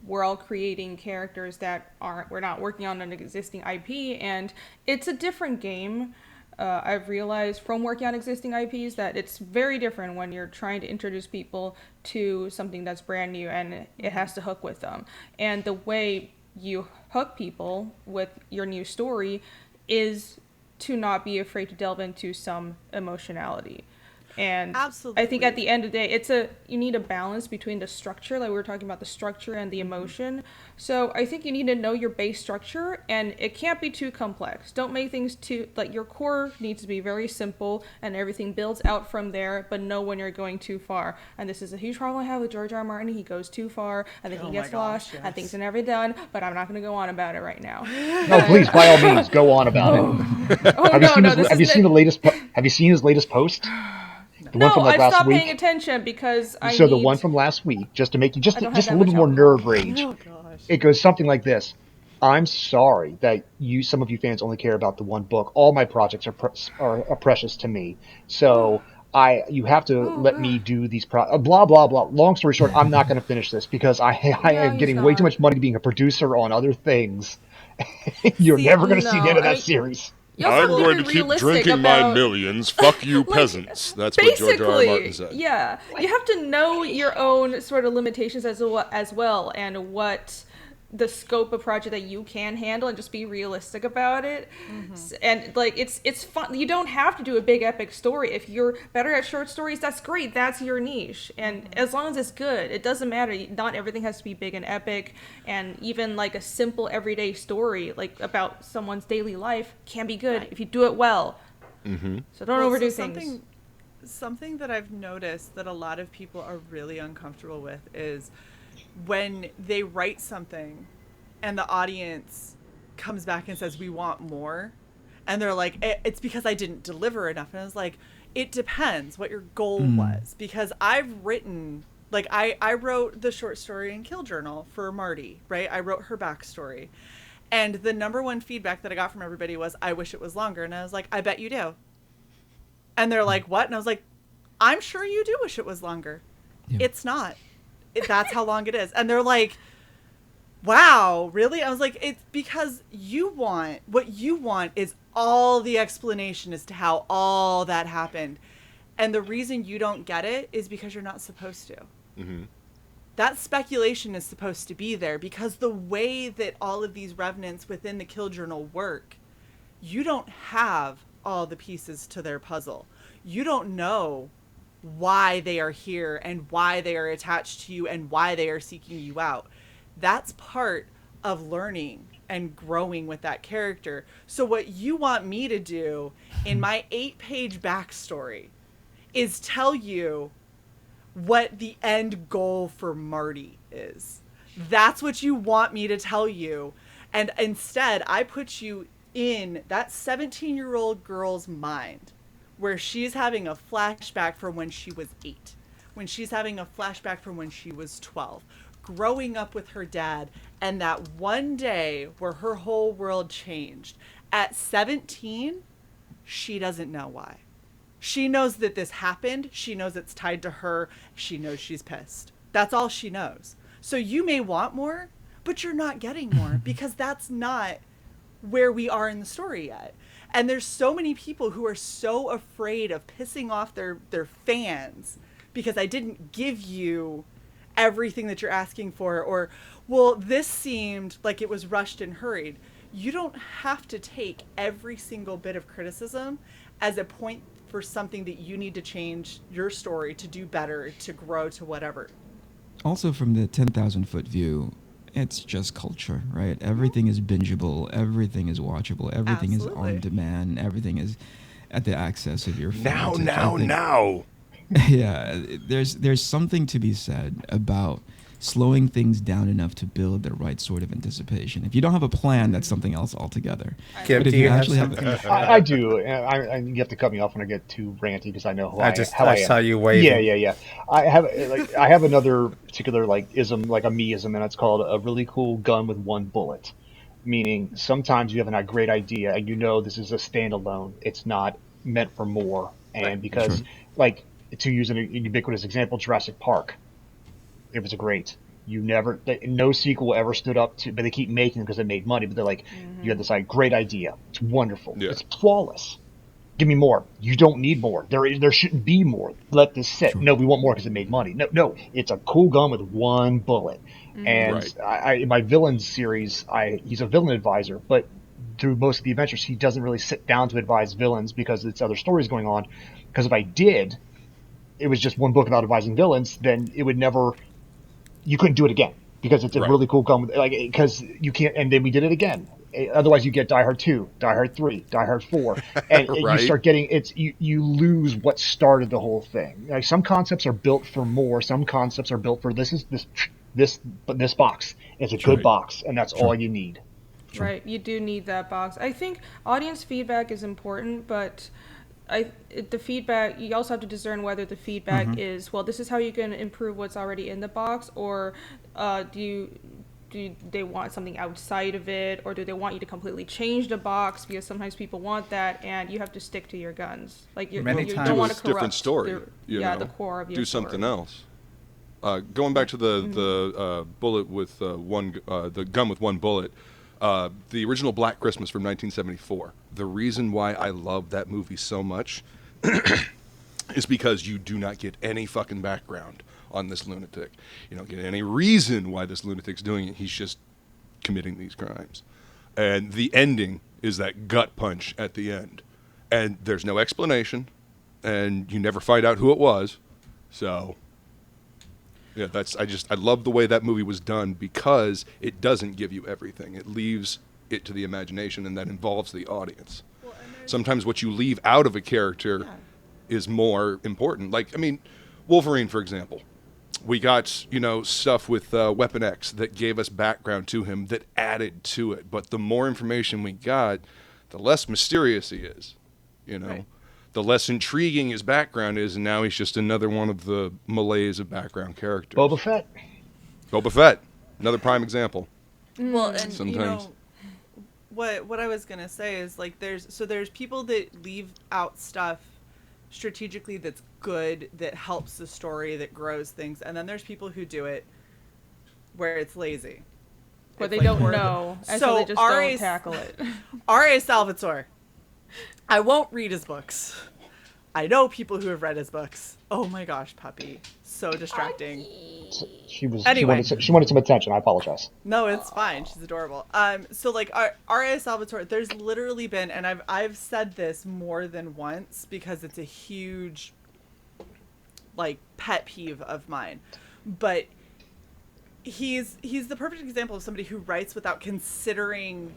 we're all creating characters that we're not working on an existing IP, and it's a different game. I've realized from working on existing IPs that it's very different when you're trying to introduce people to something that's brand new and it has to hook with them. And the way you hook people with your new story is to not be afraid to delve into some emotionality. And absolutely. I think at the end of the day, you need a balance between the structure, like we were talking about the structure and the emotion. So I think you need to know your base structure, and it can't be too complex. Don't make things too, like, your core needs to be very simple and everything builds out from there, but know when you're going too far. And this is a huge problem I have with George R. R. Martin. He goes too far and then he gets lost and things are never done, but I'm not going to go on about it right now. No, please, by all means, go on about it. Have you seen his latest post? I stopped paying attention because the one from last week, just to make you just a little bit more nerve rage. Oh gosh. It goes something like this: I'm sorry that some of you fans only care about the one book. All my projects are precious to me. So you have to let me do these blah blah blah. Long story short, I'm not going to finish this because I am getting way too much money being a producer on other things. You're never going to see the end of that series. I'm going to keep drinking my millions. Fuck you, peasants. That's what George R. R. Martin said. Yeah, you have to know your own sort of limitations as well, and what the scope of project that you can handle, and just be realistic about it. And like it's fun. You don't have to do a big epic story. If you're better at short stories, that's great. That's your niche, and as long as it's good, it doesn't matter. Not everything has to be big and epic, and even like a simple everyday story like about someone's daily life can be good if you do it well. So don't overdo things. Something that I've noticed that a lot of people are really uncomfortable with is when they write something and the audience comes back and says, we want more. And they're like, it's because I didn't deliver enough. And I was like, it depends what your goal was. Because I've written, like, I wrote the short story in Kill Journal for Marty, right? I wrote her backstory. And the number one feedback that I got from everybody was, I wish it was longer. And I was like, I bet you do. And they're like, what? And I was like, I'm sure you do wish it was longer. Yeah. It's not. That's how long it is. And they're like, wow, really? I was like, it's because what you want is all the explanation as to how all that happened. And the reason you don't get it is because you're not supposed to. That speculation is supposed to be there because the way that all of these revenants within the Kill Journal work, you don't have all the pieces to their puzzle. You don't know why they are here and why they are attached to you and why they are seeking you out. That's part of learning and growing with that character. So what you want me to do in my 8-page backstory is tell you what the end goal for Marty is. That's what you want me to tell you. And instead, I put you in that 17-year-old girl's mind where she's having a flashback from when she was 8, when she's having a flashback from when she was 12, growing up with her dad, and that one day where her whole world changed. At 17, she doesn't know why. She knows that this happened. She knows it's tied to her. She knows she's pissed. That's all she knows. So you may want more, but you're not getting more because that's not where we are in the story yet. And there's so many people who are so afraid of pissing off their fans because I didn't give you everything that you're asking for, or, well, this seemed like it was rushed and hurried. You don't have to take every single bit of criticism as a point for something that you need to change your story to do better, to grow, to whatever. Also, from the 10,000-foot view, it's just culture, right? Everything is bingeable, everything is watchable, everything is on demand, everything is at the access of your phone. Now. Yeah, there's something to be said about slowing things down enough to build the right sort of anticipation. If you don't have a plan, that's something else altogether. Gib, But if do you you have actually have, something? I do. You have to cut me off when I get too ranty because I know how I am. saw you waving. Yeah. I have another particular like ism, like a me-ism, and it's called a really cool gun with one bullet. Meaning sometimes you have a great idea and you know this is a standalone. It's not meant for more. And because, like, to use an ubiquitous example, Jurassic Park, it was a great. No sequel ever stood up to, but they keep making them because they made money. But they're like, you had this great idea. It's wonderful. Yeah. It's flawless. Give me more. You don't need more. There shouldn't be more. Let this sit. Sure. No, we want more because it made money. No. It's a cool gun with one bullet. And in my villain series, he's a villain advisor, but through most of the adventures, he doesn't really sit down to advise villains because it's other stories going on. Because if I did, it was just one book about advising villains, then it would never. You couldn't do it again because it's a really cool gun. Because you can't. And then we did it again. Otherwise, you get Die Hard 2, Die Hard 3, Die Hard 4, and you start getting you lose what started the whole thing. Like some concepts are built for more. Some concepts are built for this box. It's a good box, and that's all you need. Right, you do need that box. I think audience feedback is important, but the feedback, you also have to discern whether the feedback is, well, this is how you can improve what's already in the box, or do they want something outside of it, or do they want you to completely change the box? Because sometimes people want that, and you have to stick to your guns. Like you don't want to corrupt different story. The core of your do something else. Going back to the bullet with the gun with one bullet. The original Black Christmas from 1974. The reason why I love that movie so much is because you do not get any fucking background on this lunatic. You don't get any reason why this lunatic's doing it. He's just committing these crimes. And the ending is that gut punch at the end. And there's no explanation, and you never find out who it was. So, yeah, I love the way that movie was done because it doesn't give you everything. It leaves it to the imagination, and that involves the audience. Well, sometimes what you leave out of a character is more important. Like, I mean, Wolverine, for example. We got, stuff with Weapon X that gave us background to him that added to it. But the more information we got, the less mysterious he is, Right. The less intriguing his background is, and now he's just another one of the malaise of background characters. Boba Fett, another prime example. Well, and sometimes. What I was gonna say is like there's people that leave out stuff strategically that's good, that helps the story, that grows things, and then there's people who do it where it's lazy, where they don't know, and so they just don't tackle it. R.A. Salvatore. I won't read his books. I know people who have read his books. Oh my gosh, puppy. So distracting. She wanted some attention. I apologize. No, it's fine. She's adorable. So like R.A. Salvatore, there's literally been, and I've said this more than once because it's a huge like pet peeve of mine. But he's the perfect example of somebody who writes without considering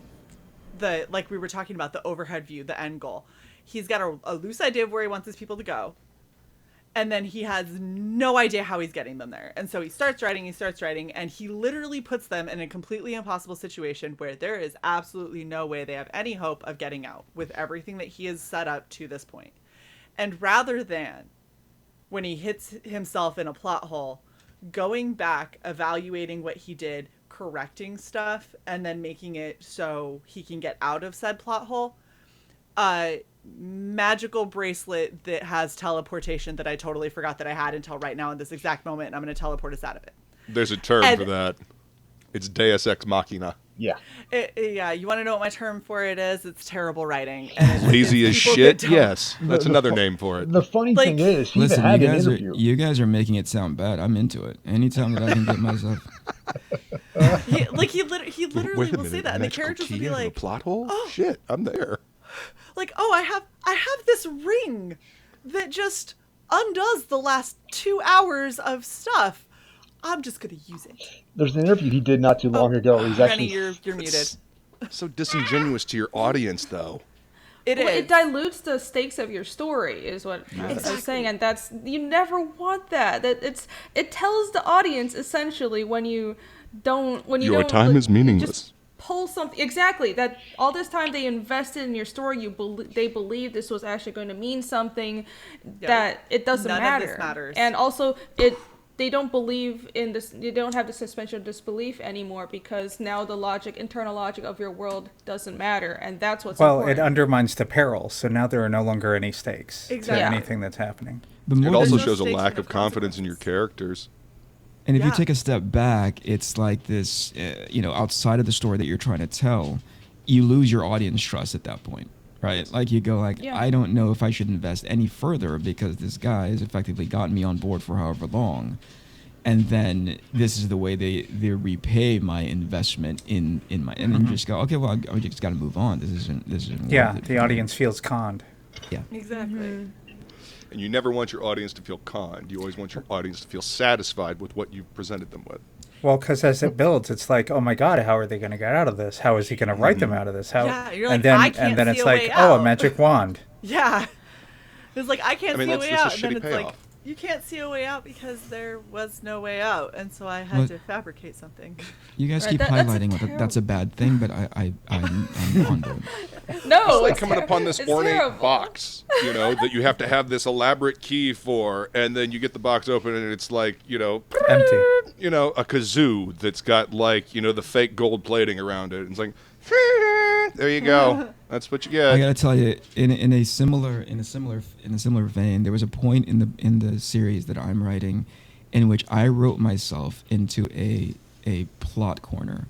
like we were talking about, the overhead view, the end goal. He's got a loose idea of where he wants his people to go, and then he has no idea how he's getting them there. And so he starts writing, and he literally puts them in a completely impossible situation where there is absolutely no way they have any hope of getting out with everything that he has set up to this point. And rather than, when he hits himself in a plot hole, going back, evaluating what he did, correcting stuff, and then making it so he can get out of said plot hole. Magical bracelet that has teleportation that I totally forgot that I had until right now in this exact moment, and I'm going to teleport us out of it. There's a term for that. It's Deus Ex Machina. Yeah. You want to know what my term for it is? It's terrible writing. Lazy as shit? Yes. That's another name for it. The funny thing is, listen, you guys are making it sound bad. I'm into it. Anytime that I can get myself... he literally will say that, and the characters will be like, a plot hole? Oh, shit, I'm there. Like, oh, I have this ring that just undoes the last 2 hours of stuff. I'm just gonna use it. There's an interview he did not too long ago. He's Renie, you're muted. So disingenuous to your audience, though. It dilutes the stakes of your story, is what I was saying, and that's, you never want that. It tells the audience essentially your time is meaningless. Just pull something exactly that all this time they invested in your story. They believe this was actually going to mean something. That it doesn't None matter. of this matters. And also they don't believe in this. They don't have the suspension of disbelief anymore, because now the internal logic of your world doesn't matter, and that's what's important. It undermines the peril. So now there are no longer any stakes to anything that's happening. It also shows a lack of confidence in your characters. And if you take a step back, it's like this, outside of the story that you're trying to tell, you lose your audience trust at that point, right? Like you go I don't know if I should invest any further because this guy has effectively gotten me on board for however long. And then this is the way they repay my investment in my, and then you just go, okay, well, I just got to move on. This isn't Yeah, worth it the audience feels conned. Yeah. Exactly. And you never want your audience to feel conned. You always want your audience to feel satisfied with what you've presented them with. Well, because as it builds, it's like, oh my God, how are they going to get out of this? How is he going to write them out of this? How? Yeah, you're like, and then, I can't and then see it's a like, way oh, a out. magic wand. Yeah. It's like, I can't see a way out. That's And a then shitty it's like, payoff. you can't see a way out because there was no way out. And so I had to fabricate something. You guys Right, keep that's highlighting that's a bad thing, but I'm on board. No, It's like coming upon this it's ornate terrible. box, that you have to have this elaborate key for, and then you get the box open and it's like, Empty. a kazoo that's got the fake gold plating around it. And it's like, there you go. That's what you get. I gotta tell you, in a similar vein, there was a point in the series that I'm writing, in which I wrote myself into a plot corner.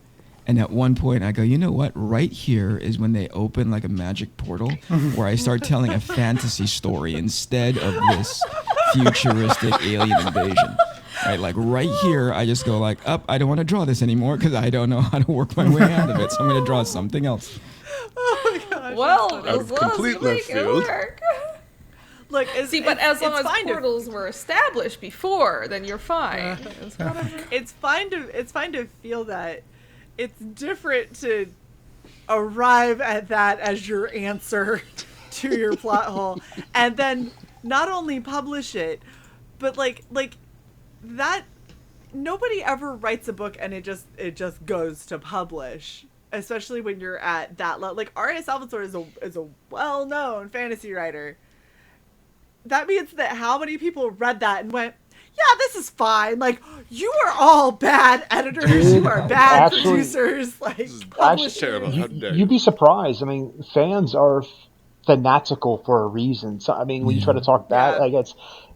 And at one point I go, you know what? Right here is when they open like a magic portal where I start telling a fantasy story instead of this futuristic alien invasion. Right, like right here, I just go I don't want to draw this anymore because I don't know how to work my way out of it. So I'm going to draw something else. Oh my gosh. Well, Out of as long as complete you make left it field. work. Look, But as long as portals were established before, then you're fine. It's fine to feel that it's different to arrive at that as your answer to your plot hole, and then not only publish it, but like that. Nobody ever writes a book and it just goes to publish, especially when you're at that level. Like R.A. Salvatore is a well-known fantasy writer. That means that how many people read that and went, yeah, this is fine. Like, you are all bad editors. You are bad producers. Like, Actually, terrible. How dare You'd be surprised. I mean, fans are fanatical for a reason. So, I mean, when you try to talk bad,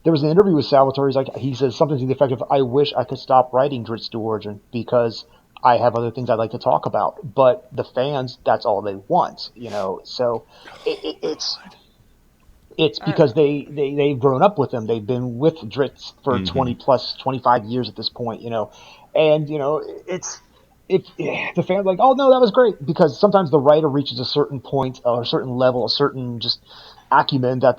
there was an interview with Salvatore. He says something to the effect of, I wish I could stop writing Drizzt to Origin because I have other things I'd like to talk about. But the fans, that's all they want, So it's because they've grown up with him. They've been with Drizzt for 25 years at this point, And, it's the fans like, oh no, that was great, because sometimes the writer reaches a certain point or a certain level, a certain just acumen that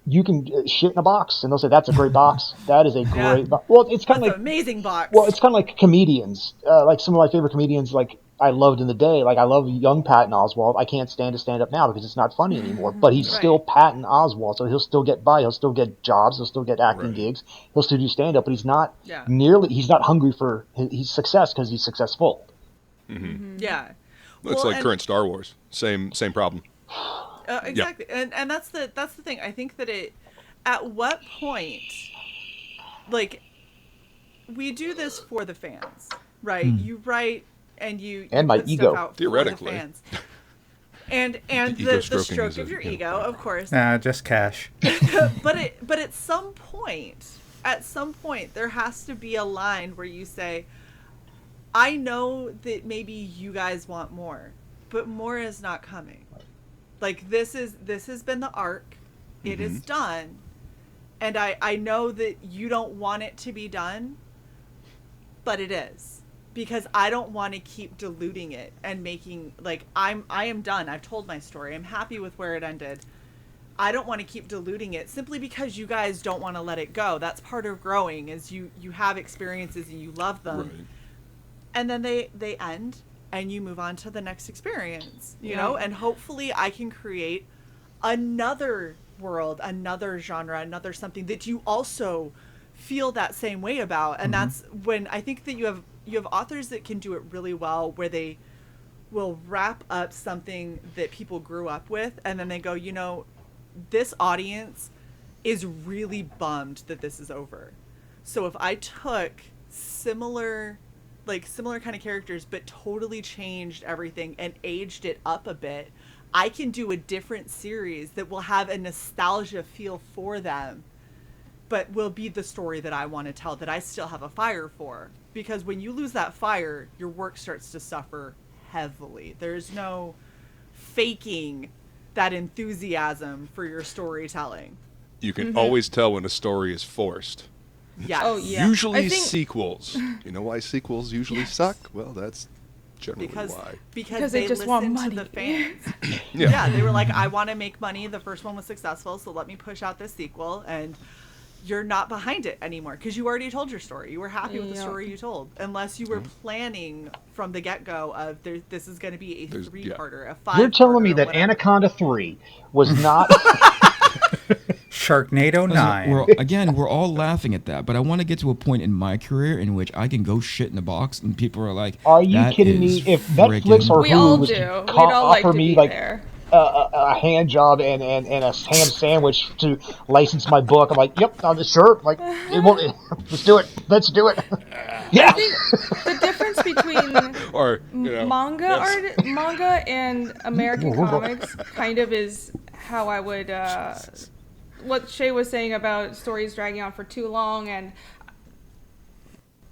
you can shit in a box and they'll say that's a great box. That is a great box. Well, it's kind of like an amazing box. Well, it's kind of like comedians. Like some of my favorite comedians, like I loved in the day. Like I love young Patton Oswalt. I can't stand to stand up now because it's not funny anymore. But he's still Patton Oswalt, so he'll still get by. He'll still get jobs. He'll still get acting gigs. He'll still do stand up. But he's not He's not hungry for his success because he's successful. Mm-hmm. Yeah, it's like current Star Wars. Same problem. Exactly, and that's the thing. I think that at what point, like, we do this for the fans, right? You write and you my put ego, stuff out theoretically, for the fans. And the stroke of your ego, of course. Nah, just cash. but at some point, there has to be a line where you say, I know that maybe you guys want more, but more is not coming. Like, this has been the arc. It is done. And I know that you don't want it to be done, but it is. Because I don't want to keep diluting it and making, like, I am done. I've told my story. I'm happy with where it ended. I don't want to keep diluting it simply because you guys don't want to let it go. That's part of growing, is you have experiences and you love them. Right. And then they end and you move on to the next experience, you know, and hopefully I can create another world, another genre, another something that you also feel that same way about. And that's when I think that you have authors that can do it really well, where they will wrap up something that people grew up with, and then they go, you know, this audience is really bummed that this is over. So if I took similar kind of characters, but totally changed everything and aged it up a bit, I can do a different series that will have a nostalgia feel for them, but will be the story that I want to tell, that I still have a fire for. Because when you lose that fire, your work starts to suffer heavily. There's no faking that enthusiasm for your storytelling. You can always tell when a story is forced. Yes. Oh, yeah. Usually sequels. You know why sequels usually suck? Well, that's generally why. Because they they just want listened to money. the fans. Yeah. They were like, I want to make money. The first one was successful, so let me push out this sequel. And you're not behind it anymore because you already told your story. You were happy with the story you told, unless you were planning from the get-go of this is going to be a 3-parter, a 5-parter. You're telling me that Anaconda 3 was not... Sharknado 9. We're all laughing at that, but I want to get to a point in my career in which I can go shit in the box and people are like, are you kidding me? If Netflix or we all Hulu was do. to We'd all like offer to me be like there. a hand job and a ham sandwich to license my book, I'm like, yep, sure. Like, let's do it. Let's do it. Yeah. I think the difference between manga and American comics kind of is how I would what Shae was saying about stories dragging on for too long, and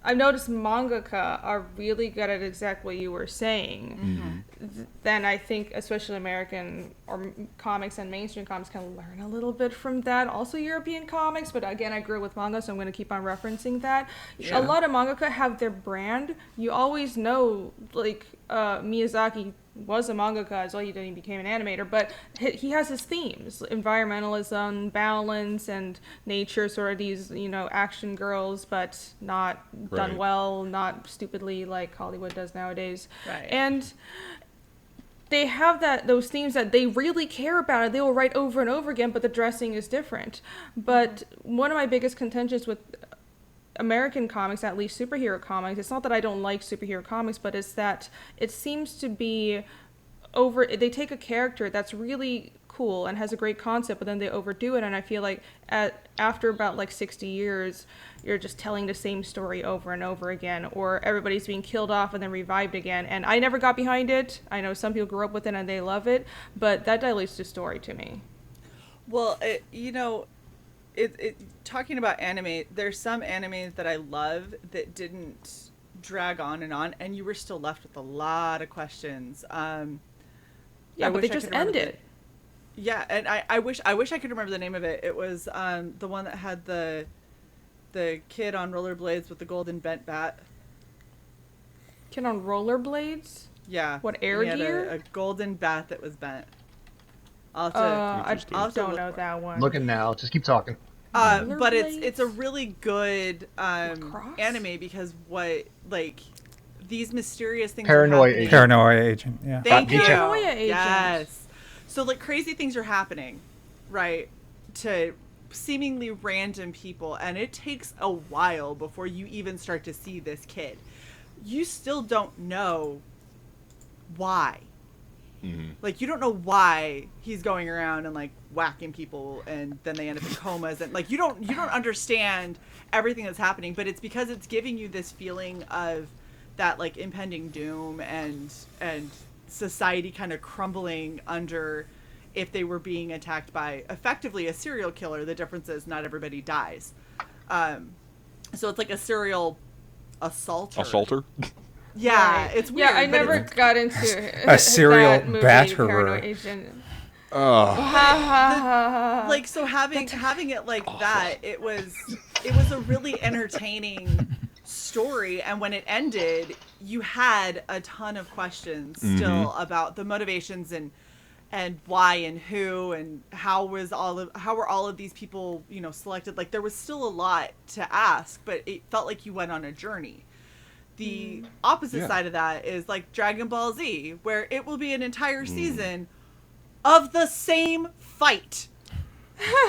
I've noticed mangaka are really good at exactly what you were saying. Then I think especially American or comics and mainstream comics can learn a little bit from that. Also European comics, but again, I grew up with manga, so I'm going to keep on referencing that. A lot of mangaka have their brand. You always know, like Miyazaki was a mangaka as well. He became an animator, but he has his themes: environmentalism, balance, and nature. Sort of these, action girls, but not done well, not stupidly like Hollywood does nowadays. Right. And they have those themes that they really care about, and they will write over and over again, but the dressing is different. But one of my biggest contentions with American comics, at least superhero comics, it's not that I don't like superhero comics, but it's that it seems to be they take a character that's really cool and has a great concept, but then they overdo it, and I feel like after about like 60 years, you're just telling the same story over and over again, or everybody's being killed off and then revived again, and I never got behind it. I know some people grew up with it and they love it, but that dilutes the story to me. Well, talking about anime, there's some anime that I love that didn't drag on, and you were still left with a lot of questions. But they just ended. Yeah, and I wish I could remember the name of it. It was the one that had the kid on rollerblades with the golden bent bat. Kid on rollerblades? Yeah. What, air gear? A golden bat that was bent. I don't know that one. Looking now. Just keep talking. But it's a really good anime because these mysterious things Paranoia are happening. agent. Paranoia agent, yeah. Thank you. Paranoia agent. Yes. So crazy things are happening, right, to seemingly random people, and it takes a while before you even start to see this kid. You still don't know why. You don't know why he's going around and whacking people, and then they end up in comas, and you don't understand everything that's happening, but it's because it's giving you this feeling of that impending doom and society kind of crumbling under if they were being attacked by effectively a serial killer. The difference is not everybody dies. So it's like a serial assaulter. Yeah, right. It's weird. Yeah, I never got into a serial batterer. Paranoid Agent. So having it like that, it was a really entertaining story, and when it ended, you had a ton of questions still about the motivations and why and who and how were all of these people selected. There was still a lot to ask, but it felt like you went on a journey. The opposite side of that is Dragon Ball Z, where it will be an entire season of the same fight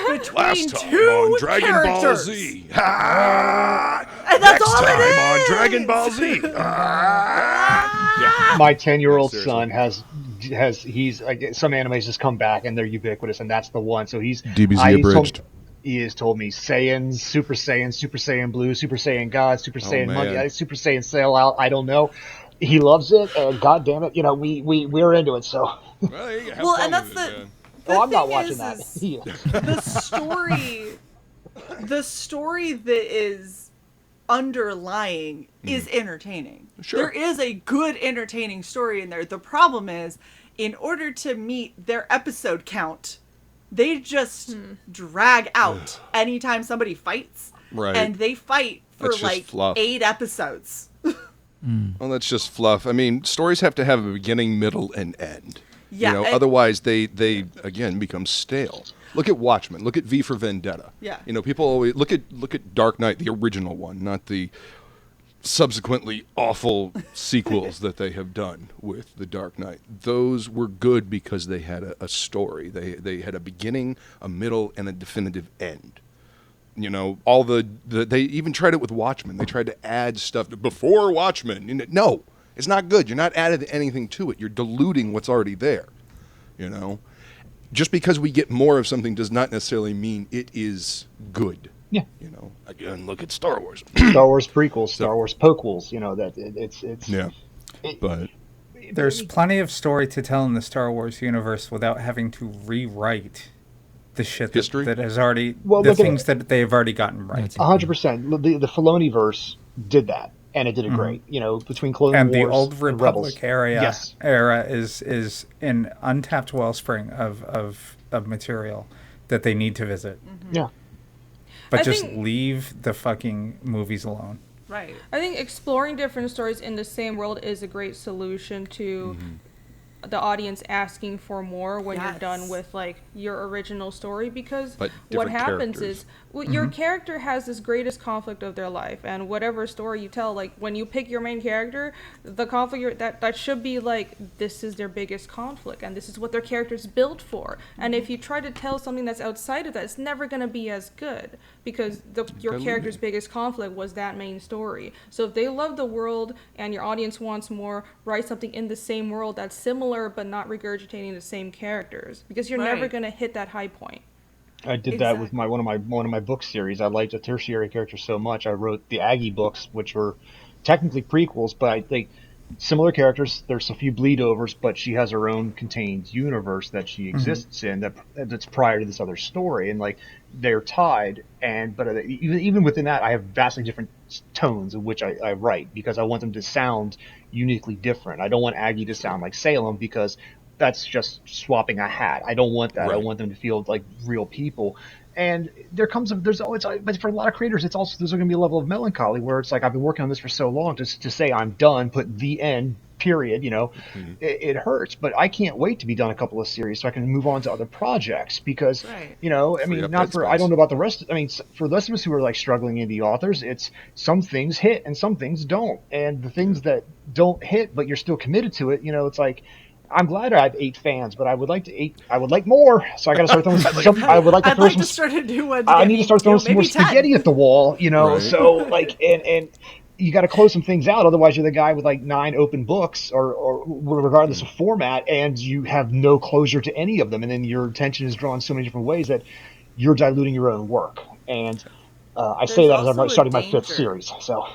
between Last time two on Dragon Ball characters. Z. Ah! And that's Next all time it on is. Dragon Ball Z. Ah! My 10-year-old Yeah, son he's like, some animes just come back and they're ubiquitous, and that's the one. So he's DBZ abridged. He has told me Saiyans, Super Saiyan Blue, Super Saiyan God, Super Saiyan man. Monkey, Super Saiyan Sail Out. I don't know. He loves it, and God damn it, we're into it. So. Well, you have Well, fun and that's with it, man. I'm not thing watching that. is He is. the story that is underlying is entertaining. Sure. There is a good entertaining story in there. The problem is, in order to meet their episode count, they just drag out anytime somebody fights. Right. And they fight for That's just like fluff. 8 episodes. Well, that's just fluff. I mean, stories have to have a beginning, middle, and end. Yeah, and- Otherwise they again become stale. Look at Watchmen. Look at V for Vendetta. Yeah. People always look at Dark Knight, the original one, not the subsequently awful sequels that they have done with the Dark Knight. Those were good because they had a story. They had a beginning, a middle, and a definitive end. All they even tried it with Watchmen. They tried to add stuff before Watchmen. No, it's not good. You're not adding anything to it. You're diluting what's already there. Just because we get more of something does not necessarily mean it is good. Yeah. Again, look at Star Wars. Star Wars prequels, Star Wars poquels. It's Yeah, but There's plenty of story to tell in the Star Wars universe without having to rewrite the shit History? that has already Well, the look at things that they've already gotten right. 100%. The Filoni-verse did that, and it did it great. Between Clone And Wars the old and Republic Rebels. era is an untapped wellspring of material that they need to visit. Yeah. But I just think- leave the fucking movies alone. Right. I think exploring different stories in the same world is a great solution to the audience asking for more when you're done Yes. with like your original story, because But what different happens characters. is your character has this greatest conflict of their life, and whatever story you tell, like when you pick your main character, the conflict that should be like, this is their biggest conflict and this is what their character's built for. And if you try to tell something that's outside of that, it's never going to be as good, because your character's biggest conflict was that main story. So if they love the world and your audience wants more, write something in the same world that's similar but not regurgitating the same characters, because you're never Right. going to hit that high point. I did that with one of my book series. I liked the tertiary characters so much. I wrote the Aggie books, which were technically prequels, but I think similar characters. There's a few bleed overs, but she has her own contained universe that she exists in that's prior to this other story, and like they're tied. But even within that, I have vastly different tones in which I write, because I want them to sound uniquely different. I don't want Aggie to sound like Salem, because that's just swapping a hat. I don't want that. Right. I want them to feel like real people. And but for a lot of creators, it's also, there's going to be a level of melancholy where it's like, I've been working on this for so long, to say I'm done, put the end, period, it hurts. But I can't wait to be done a couple of series so I can move on to other projects, because, Right. Free up that I don't space. know about the rest. I mean, for those of us who are like struggling indie authors, it's some things hit and some things don't. And the things that don't hit, but you're still committed to it, it's like, I'm glad I have 8 fans, but I would like more. So I got to start throwing some. I would like to I'd throw like some. to start a new one. I need to start throwing some more maybe 10. spaghetti at the wall, Right. So like, and you got to close some things out. Otherwise, you're the guy with like 9 open books, or regardless of format, and you have no closure to any of them. And then your attention is drawn so many different ways that you're diluting your own work. And I say that as also I'm a starting my 5th danger. series. So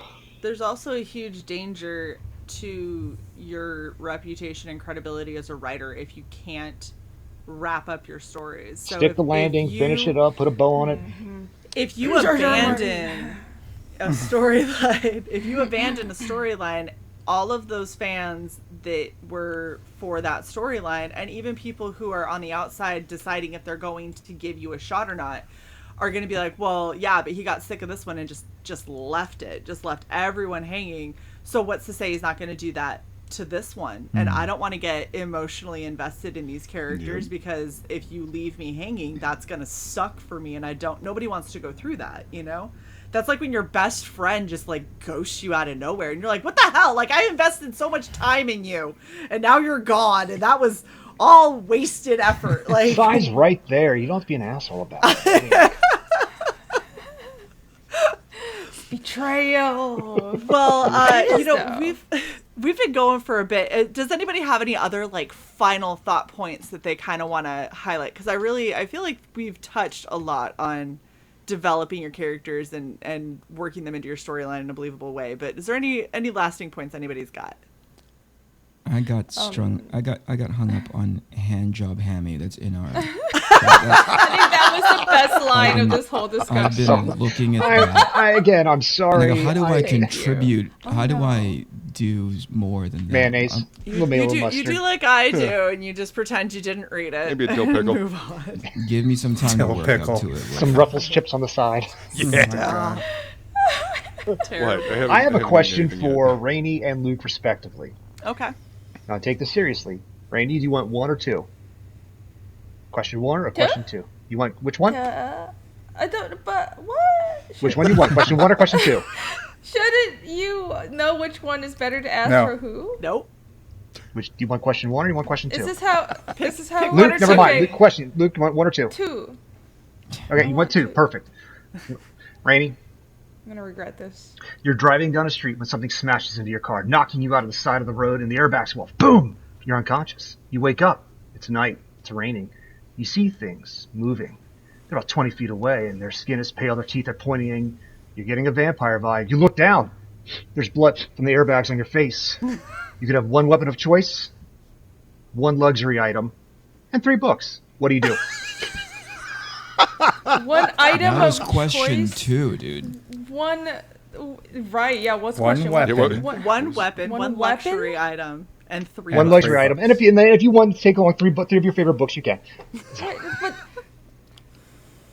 There's also a huge danger to your reputation and credibility as a writer if you can't wrap up your stories. So stick the landing, finish it up, put a bow on it. If you Jar Jar abandon a storyline, all of those fans that were for that storyline, and even people who are on the outside deciding if they're going to give you a shot or not, are going to be like, well, yeah, but he got sick of this one and just left everyone hanging. So what's to say he's not going to do that to this one? And I don't want to get emotionally invested in these characters, because if you leave me hanging, that's going to suck for me. And nobody wants to go through that, That's like when your best friend just like ghosts you out of nowhere and you're like, what the hell? Like, I invested so much time in you and now you're gone. And that was all wasted effort. Like, Size right there. You don't have to be an asshole about it. Betrayal. Well, you know, So. we've been going for a bit. Does anybody have any other like final thought points that they kind of want to highlight? Because I feel like we've touched a lot on developing your characters and working them into your storyline in a believable way. But is there any lasting points anybody's got? I got I got hung up on hand job hammy. That's in our. I think that was the best line of this whole I've discussion. been looking at that. I'm sorry. And I go, how do I Thank contribute? Oh, How do no. I do more than that? Mayonnaise. You do like I do, and you just pretend you didn't read it. Maybe a dill and pickle. move on. Give me some time to Dill work pickle. up to it. Some Ruffles chips on the side. Yeah. Terrible. What? I have a haven't question eaten anything for yet. Rainey and Luke, respectively. Okay. Now, take this seriously. Rainey, do you want 1 or 2? Question 1 or question 2? You want which one? I don't. But what? Which one do you want? Question 1 or question 2? Shouldn't you know which one is better to ask No. for who? Nope. Which do you want? Question 1 or you want question 2? Is this how? This is how? Luke, never mind. Okay, Luke, question. Luke, you want 1 or 2? 2. Okay, you want 2. 2. Perfect. Rainey, I'm gonna regret this. you're driving down a street when something smashes into your car, knocking you out of the side of the road, and the airbags go off. Boom! You're unconscious. You wake up. It's night. It's raining. You see things moving. They're about 20 feet away, and their skin is pale. Their teeth are pointing. You're getting a vampire vibe. You look down. There's blood from the airbags on your face. You could have 1 weapon of choice, 1 luxury item, and 3 books. What do you do? One item That was of question choice. 2, dude. One. Right. Yeah. What's One question weapon. one? Yeah, what- One weapon, One one weapon? luxury item, and 3 One books. luxury item. And if you want to take along 3 of your favorite books, you can. Wait, but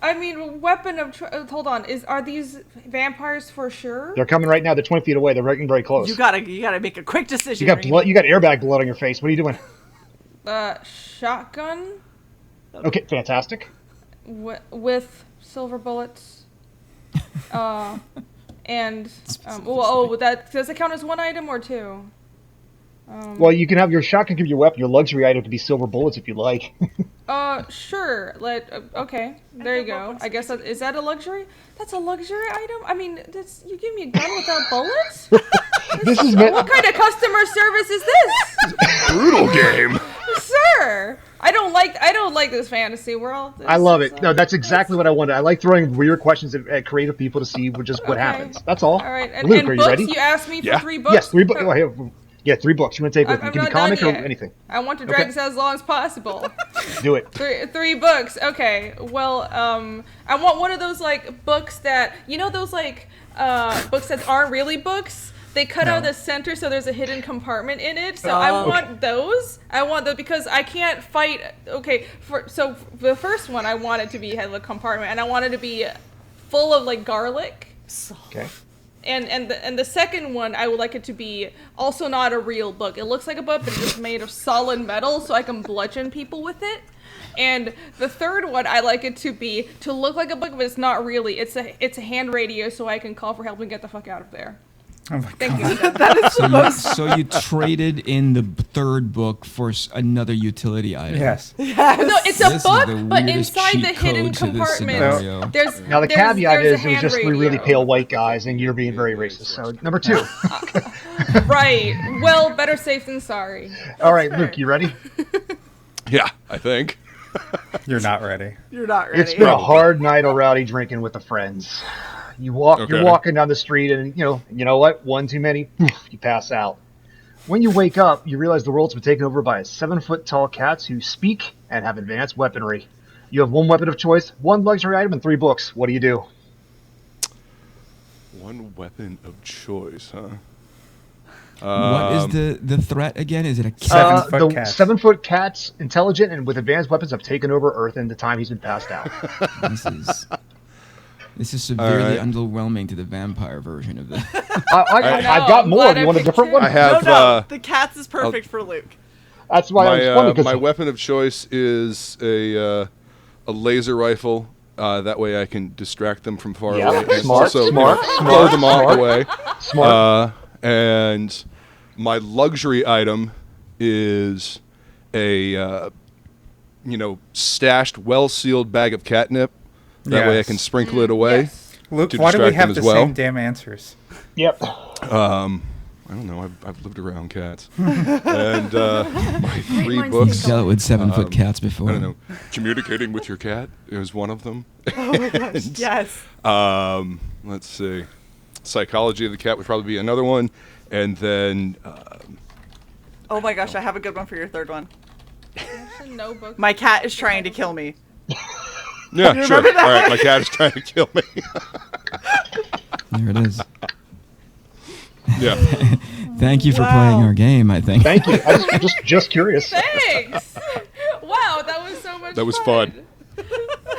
I mean, weapon of hold on. Are these vampires for sure? They're coming right now. They're 20 feet away. They're getting very close. You gotta make a quick decision. You got Rainey. blood. You got airbag blood on your face. What are you doing? Shotgun Okay, fantastic. with silver bullets. And does it count as 1 item or 2? Well, you can have your shotgun give you your weapon. Your luxury item could be silver bullets if you like. Sure. Okay, there you go. I guess is that a luxury? That's a luxury item. I mean, you give me a gun without bullets? This is meant. What kind of customer service is this, Brutal game. sir? I don't like this fantasy world. I love it. No, that's exactly what I wanted. I like throwing weird questions at creative people to see what Okay. happens. That's all. All right, and, Luke, and are you books. ready? You asked me for Yeah. 3 books. Yes, 3 books. Yeah, 3 books. You want to take with you? I'm Give me not done comic or yet. anything. I want to drag Okay. this out as long as possible. Do it. Three books. Okay. Well, I want one of those like books that those like books that aren't really books. They cut out the center so there's a hidden compartment in it. So I want those. I want those because I can't fight. Okay. So the first one I want it to be had a compartment and I want it to be full of like garlic. Okay. And the second one, I would like it to be also not a real book. It looks like a book, but it's just made of solid metal, so I can bludgeon people with it. And the third one, I like it to look like a book, but it's not really. It's a hand radio, so I can call for help and get the fuck out of there. Oh my Thank God. you. So you traded in the 3rd book for another utility item. Yes. No, it's a This is book, the but weirdest inside cheat the hidden code to this compartment, scenario. there's Now the there's caveat a is it was hand just 3 really radio. pale white guys, and you're being very racist. So number 2. Right. Well, better safe than sorry. All right, Luke, you ready? Yeah, I think. You're not ready. You're not ready. It's been a hard night of rowdy drinking with the friends. You're Okay. walking down the street, and you know what? One too many, you pass out. When you wake up, you realize the world's been taken over by 7-foot-tall cats who speak and have advanced weaponry. You have 1 weapon of choice, 1 luxury item, and 3 books. What do you do? 1 weapon of choice, huh? What is the threat again? Is it a cat? 7-foot The cats. 7-foot cats, intelligent and with advanced weapons, have taken over Earth in the time he's been passed out. This is severely Alright. underwhelming to the vampire version of this. I've got I'm more. glad Do I you want a picked different it. one? I have No, the cats is perfect for Luke. That's why it's funny. 'Cause my weapon of choice is a laser rifle. That way I can distract them from far Yeah, away. And smart, also, smart, blow them all smart. away. Smart. And my luxury item is a stashed, well-sealed bag of catnip. That way I can sprinkle it away. Yes. Luke, why do we have the same damn answers? Yep. I don't know. I've lived around cats. And my 3 books. Dealt with 7-foot cats before. I don't know. Communicating with your cat is one of them. Oh my gosh, yes. Let's see. Psychology of the cat would probably be another one. And then... Oh my gosh, I have a good one for your third one. No book. My cat is trying to kill me. yeah, sure. All right, my cat is trying to kill me. There it is. Yeah. Thank you for playing our game, I think. Thank you. I was just curious. Thanks. Wow, that was so much. That was fun.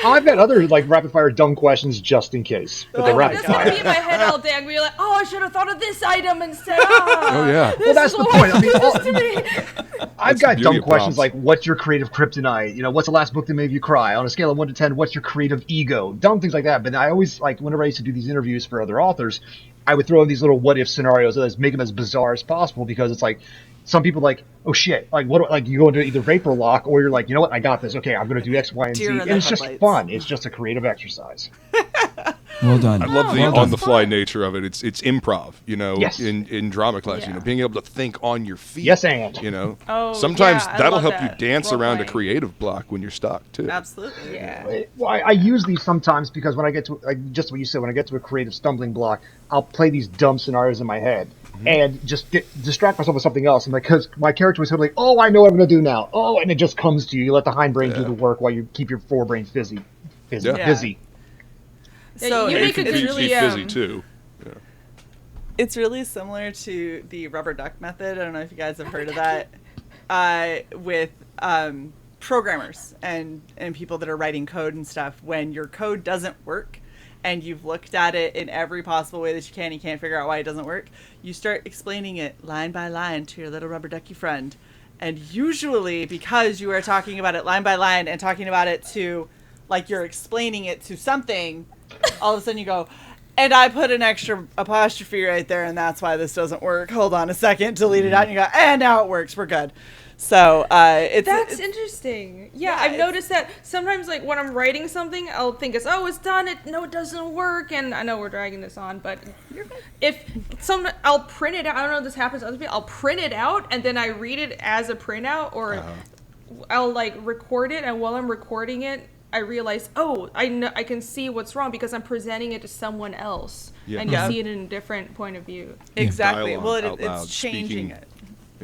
I've had other rapid fire dumb questions just in case, but they're rapid That's gonna be fire. in my head all day. I'm gonna be like, oh, I should have thought of this item instead. Oh yeah. Well, that's the point. I mean, I've That's got the beauty dumb of questions prompts. like, what's your creative kryptonite? What's the last book that made you cry? On a scale of 1 to 10, what's your creative ego? Dumb things like that. But I always, whenever I used to do these interviews for other authors, I would throw in these little what-if scenarios that make them as bizarre as possible, because it's like, some people oh shit, you go into either vapor lock, or you're like, you know what, I got this. Okay, I'm going to do X, Y, and Z. Deer in And the it's just headlights. fun. It's just a creative exercise. Well done. I love the Well done. on-the-fly nature of it. It's improv, Yes. in drama class, Yeah. being able to think on your feet. Yes, and. Oh, Sometimes yeah, I that'll love help you that. dance Role around a playing. creative block when you're stuck, too. Absolutely. Yeah. Well, I use these sometimes because when I get to, just what you said, when I get to a creative stumbling block, I'll play these dumb scenarios in my head and just distract myself with something else. And because my character was totally like, oh, I know what I'm going to do now. Oh, and it just comes to you. You let the hindbrain do the work while you keep your forebrain busy. Yeah. Busy. So you And make it a can really be fizzy, too. it's really similar to the rubber duck method. I don't know if you guys have heard of that. With programmers and people that are writing code and stuff. When your code doesn't work and you've looked at it in every possible way that you can't figure out why it doesn't work, you start explaining it line by line to your little rubber ducky friend. And usually, because you are talking about it line by line and talking about it to, you're explaining it to something, all of a sudden you go, and I put an extra apostrophe right there, and that's why this doesn't work. Hold on a second, delete it out, and you go, and now it works. We're good. So That's interesting. Yeah, I've noticed that sometimes, when I'm writing something, I'll think it's done. It doesn't work, and I know we're dragging this on, but I'll print it out. I don't know if this happens to other people. I'll print it out, and then I read it as a printout, or I'll record it, and while I'm recording it, I realize, I can see what's wrong because I'm presenting it to someone else, and you see it in a different point of view. Exactly. Dialogue Well, out loud, it's changing speaking. it.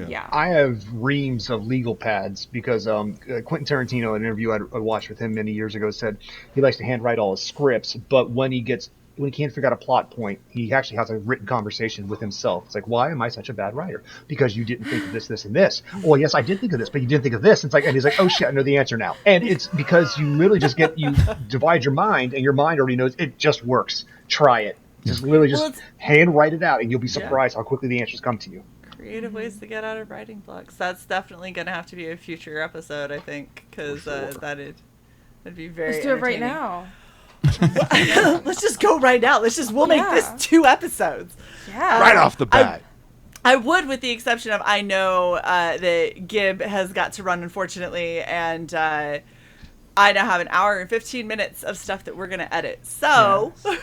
Yeah. I have reams of legal pads because Quentin Tarantino, in an interview I watched with him many years ago, said he likes to handwrite all his scripts, but when he can't figure out a plot point, he actually has a written conversation with himself. It's like, why am I such a bad writer? Because you didn't think of this, this, and this. Well, yes, I did think of this, but you didn't think of this. It's and he's like, oh shit, I know the answer now. And it's because you literally just you divide your mind, and your mind already knows it just works. Try it. Just literally handwrite it out, and you'll be surprised how quickly the answers come to you. Creative ways to get out of writing blocks. That's definitely going to have to be a future episode, I think, because that'd be very Let's do it right now. Let's just go right now. We'll make this 2 episodes. Yeah. Right off the bat. I would, with the exception of I know that Gib has got to run, unfortunately, and I now have an hour and 15 minutes of stuff that we're going to edit. So... Yes.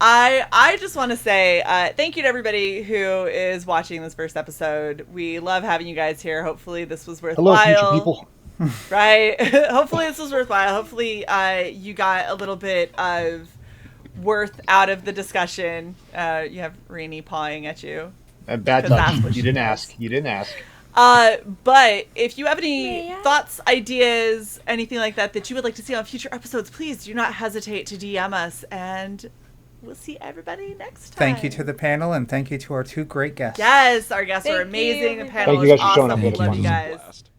I just want to say thank you to everybody who is watching this first episode. We love having you guys here. Hopefully this was worthwhile. Hello, future people. Right? Hopefully this was worthwhile. Hopefully you got a little bit of worth out of the discussion. You have Renie pawing at you. Bad touch. You didn't ask. You didn't ask. But if you have any thoughts, ideas, anything like that you would like to see on future episodes, please do not hesitate to DM us, and we'll see everybody next time. Thank you to the panel, and thank you to our 2 great guests. Yes, our guests are Thank amazing. you. The panel Thank you is guys for showing awesome. up. We It was love you fun. guys. Blast.